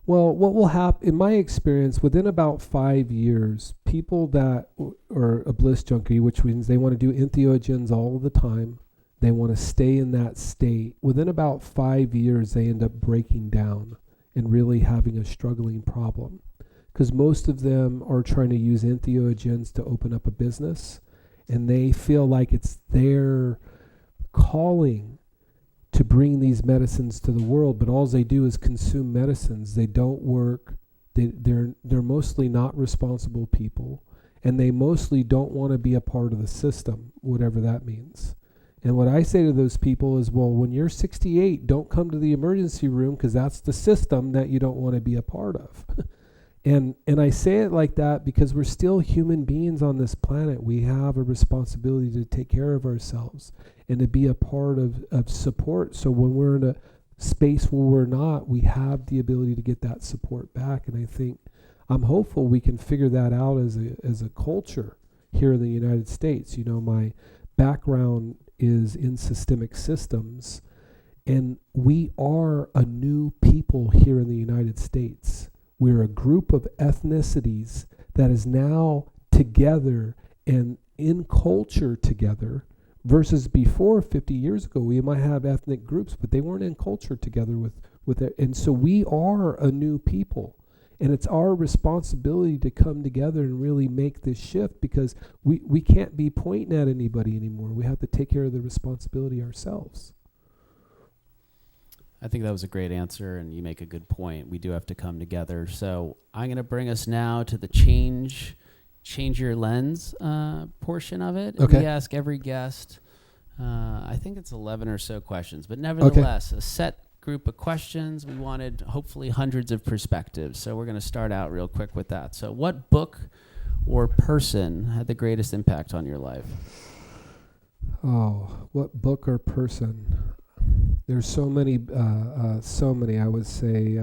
Well, what will happen, in my experience, within about 5 years, people that are a bliss junkie, which means they want to do entheogens all the time, they want to stay in that state, within about 5 years, they end up breaking down and really having a struggling problem. Because most of them are trying to use entheogens to open up a business, and they feel like it's their calling to bring these medicines to the world, but all they do is consume medicines. They don't work. They're mostly not responsible people, and they mostly don't want to be a part of the system, whatever that means. And what I say to those people is, well, when you're 68, don't come to the emergency room, because that's the system that you don't want to be a part of. And I say it like that because we're still human beings on this planet. We have a responsibility to take care of ourselves and to be a part of support. So when we're in a space where we're not, we have the ability to get that support back. And I think I'm hopeful we can figure that out as a culture here in the United States. You know, my background is in systemic systems, and we are a new people here in the United States. We're a group of ethnicities that is now together and in culture together, versus before 50 years ago we might have ethnic groups, but they weren't in culture together with it. And so we are a new people. And it's our responsibility to come together and really make this shift, because we can't be pointing at anybody anymore. We have to take care of the responsibility ourselves. I think that was a great answer, and you make a good point. We do have to come together. So I'm going to bring us now to the change your lens portion of it. Okay. We ask every guest, I think it's 11 or so questions, but nevertheless, a set group of questions. We wanted hopefully hundreds of perspectives. So we're going to start out real quick with that. So what book or person had the greatest impact on your life? Oh, what book or person? There's so many, I would say,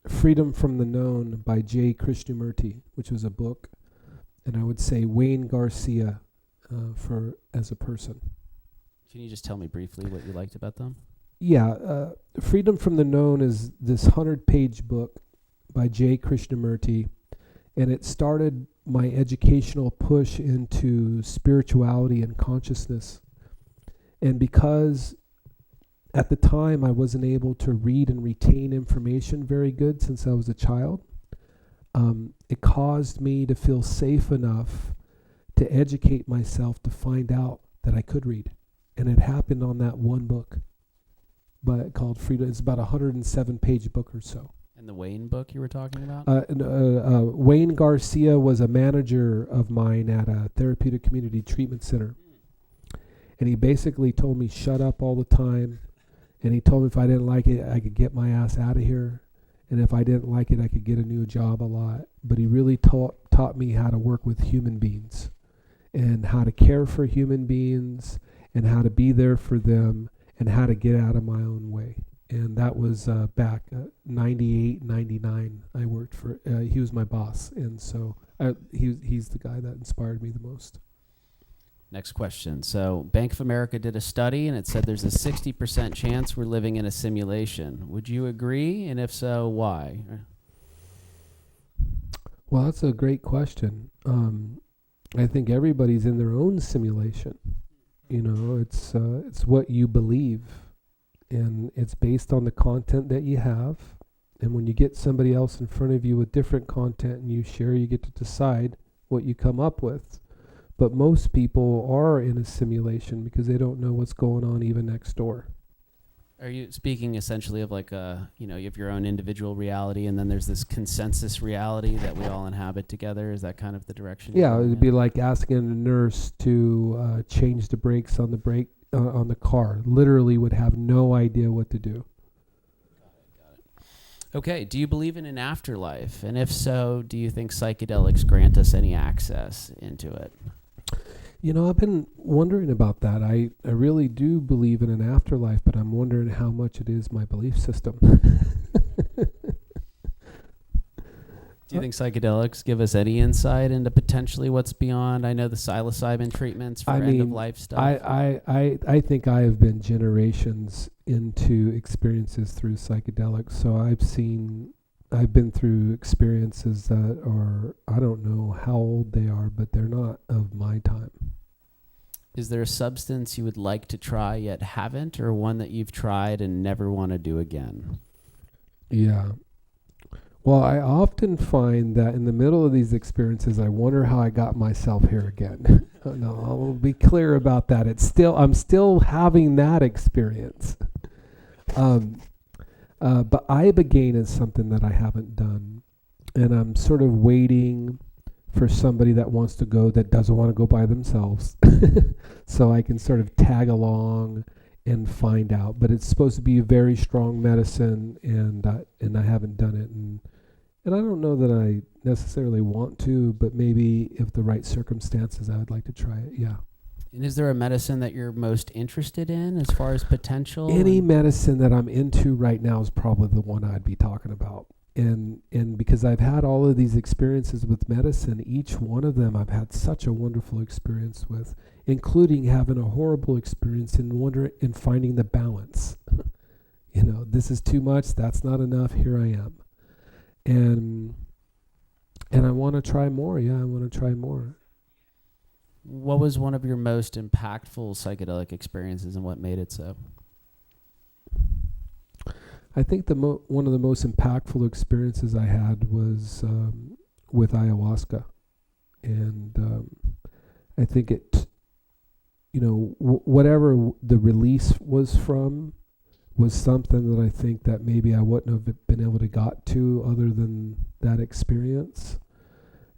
Freedom from the Known by J. Krishnamurti, which was a book. And I would say Wayne Garcia as a person. Can you just tell me briefly what you liked about them? Yeah, Freedom from the Known is this 100-page book by J. Krishnamurti, and it started my educational push into spirituality and consciousness. And because at the time I wasn't able to read and retain information very good since I was a child, it caused me to feel safe enough to educate myself to find out that I could read. And it happened on that one book. But called Freedom. It's about a 107-page book or so. And the Wayne book you were talking about? Wayne Garcia was a manager of mine at a therapeutic community treatment center. And he basically told me shut up all the time. And he told me if I didn't like it, I could get my ass out of here. And if I didn't like it, I could get a new job a lot. But he really taught me how to work with human beings and how to care for human beings and how to be there for them, and how to get out of my own way. And that was back 98, 99. I worked for, he was my boss. And so he's the guy that inspired me the most. Next question. So Bank of America did a study, and it said there's a 60% chance we're living in a simulation. Would you agree? And if so, why? Well, that's a great question. I think everybody's in their own simulation. You know, it's what you believe, and it's based on the content that you have. And when you get somebody else in front of you with different content and you share, you get to decide what you come up with. But most people are in a simulation because they don't know what's going on even next door. Are you speaking essentially of like you have your own individual reality, and then there's this consensus reality that we all inhabit together? Is that kind of the direction? Yeah, it would be like asking a nurse to change the brakes on the car. Literally would have no idea what to do. Got it. Okay, do you believe in an afterlife? And if so, do you think psychedelics grant us any access into it? You know, I've been wondering about that. I really do believe in an afterlife, but I'm wondering how much it is my belief system. Do you think psychedelics give us any insight into potentially what's beyond? I know the psilocybin treatments for end-of-life stuff. I think I have been generations into experiences through psychedelics, so I've been through experiences that are, I don't know how old they are, but they're not of my time. Is there a substance you would like to try yet haven't, or one that you've tried and never want to do again? Yeah. Well, I often find that in the middle of these experiences, I wonder how I got myself here again. No, I'll be clear about that. I'm still having that experience. But ibogaine is something that I haven't done, and I'm sort of waiting for somebody that wants to go that doesn't want to go by themselves, so I can sort of tag along and find out. But it's supposed to be a very strong medicine, and I haven't done it, and I don't know that I necessarily want to, but maybe if the right circumstances, I would like to try it. Yeah. And is there a medicine that you're most interested in as far as potential? Any medicine that I'm into right now is probably the one I'd be talking about. and because I've had all of these experiences with medicine, each one of them I've had such a wonderful experience with, including having a horrible experience in finding the balance. This is too much, that's not enough, here I am. And I want to try more. I want to try more. What was one of your most impactful psychedelic experiences, and what made it so? I think one of the most impactful experiences I had was with ayahuasca, and I think it, whatever the release was from, was something that I think that maybe I wouldn't have been able to got to other than that experience,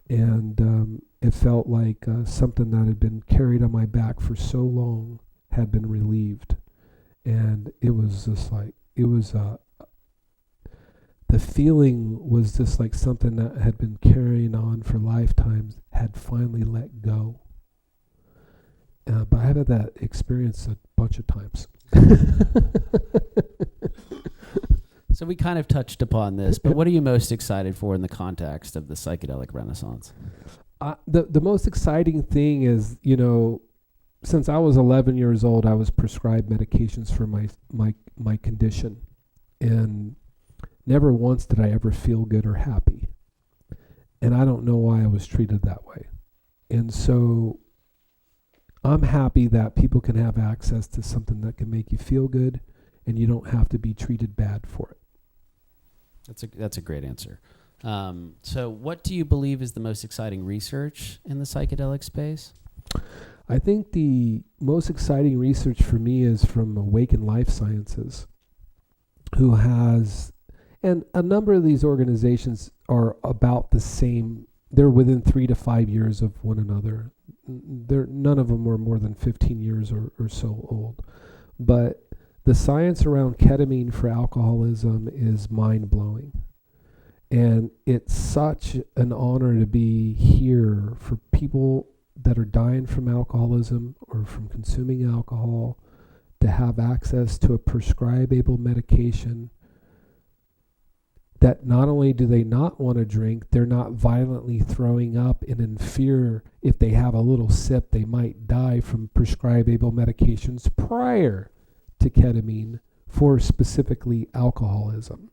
and it felt like something that had been carried on my back for so long had been relieved, and it was just like the feeling was just like something that had been carrying on for lifetimes had finally let go. But I have had that experience a bunch of times. So we kind of touched upon this, but what are you most excited for in the context of the psychedelic renaissance? The most exciting thing is, since I was 11 years old, I was prescribed medications for my condition, and never once did I ever feel good or happy. And I don't know why I was treated that way. And so I'm happy that people can have access to something that can make you feel good, and you don't have to be treated bad for it. That's a great answer. So what do you believe is the most exciting research in the psychedelic space? I think the most exciting research for me is from Awaken Life Sciences, who has, and a number of these organizations are about the same. They're within 3 to 5 years of one another. None of them are more than 15 years or so old. But the science around ketamine for alcoholism is mind-blowing. And it's such an honor to be here for people that are dying from alcoholism or from consuming alcohol, to have access to a prescribable medication that not only do they not want to drink, they're not violently throwing up and in fear if they have a little sip they might die from prescribable medications prior to ketamine for specifically alcoholism.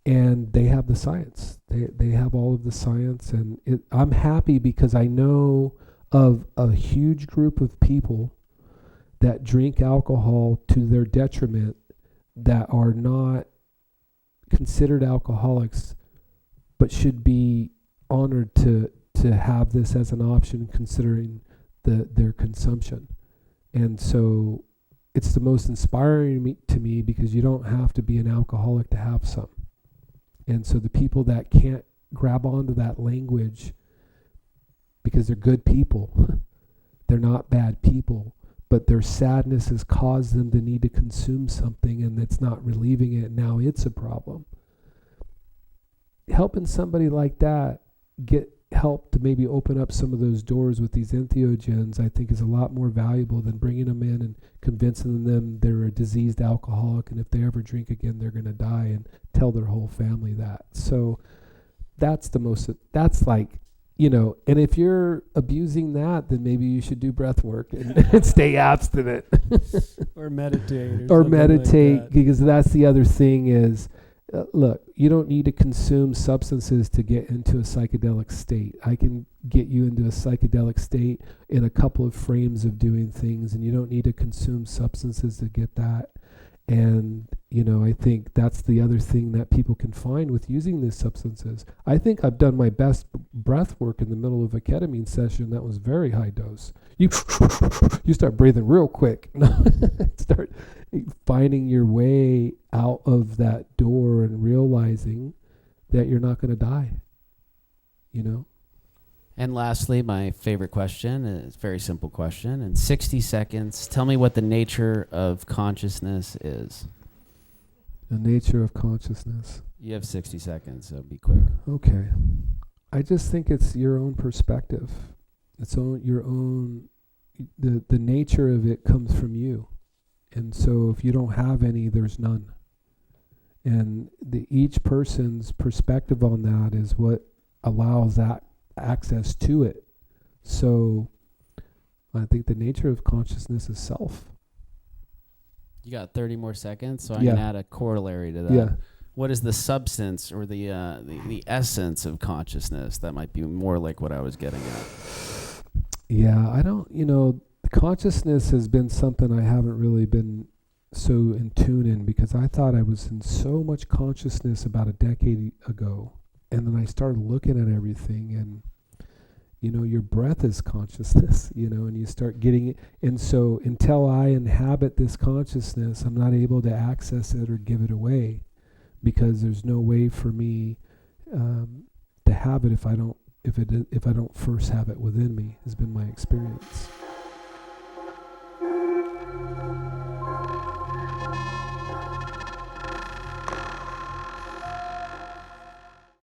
And they have the science. They have all of the science, and I'm happy because I know of a huge group of people that drink alcohol to their detriment that are not considered alcoholics, but should be honored to have this as an option considering their consumption. And so it's the most inspiring to me because you don't have to be an alcoholic to have some. And so the people that can't grab onto that language because they're good people, they're not bad people, but their sadness has caused them to need to consume something and it's not relieving it, now it's a problem. Helping somebody like that get help to maybe open up some of those doors with these entheogens, I think is a lot more valuable than bringing them in and convincing them they're a diseased alcoholic and if they ever drink again they're going to die and tell their whole family that. So that's like, and if you're abusing that, then maybe you should do breath work and stay abstinent. Or meditate. Or meditate, like that. Because that's the other thing is, look, you don't need to consume substances to get into a psychedelic state. I can get you into a psychedelic state in a couple of frames of doing things, and you don't need to consume substances to get that. And, I think that's the other thing that people can find with using these substances. I think I've done my best breath work in the middle of a ketamine session that was very high dose. You start breathing real quick. Start finding your way out of that door and realizing that you're not going to die, And lastly, my favorite question is a very simple question. In 60 seconds, tell me what the nature of consciousness is. The nature of consciousness. You have 60 seconds, so be quick. Okay. I just think it's your own perspective. It's your own, the nature of it comes from you. And so if you don't have any, there's none. And each person's perspective on that is what allows that access to it. So I think the nature of consciousness is self. You got 30 more seconds, so I'm Yeah. going to add a corollary to that. Yeah. What is the substance or the essence of consciousness? That might be more like what I was getting at. Yeah, I don't, consciousness has been something I haven't really been so in tune in, because I thought I was in so much consciousness about a decade ago. And then I started looking at everything, and, your breath is consciousness, and you start getting it. And so until I inhabit this consciousness, I'm not able to access it or give it away, because there's no way for me to have it if I don't first have it within me, has been my experience.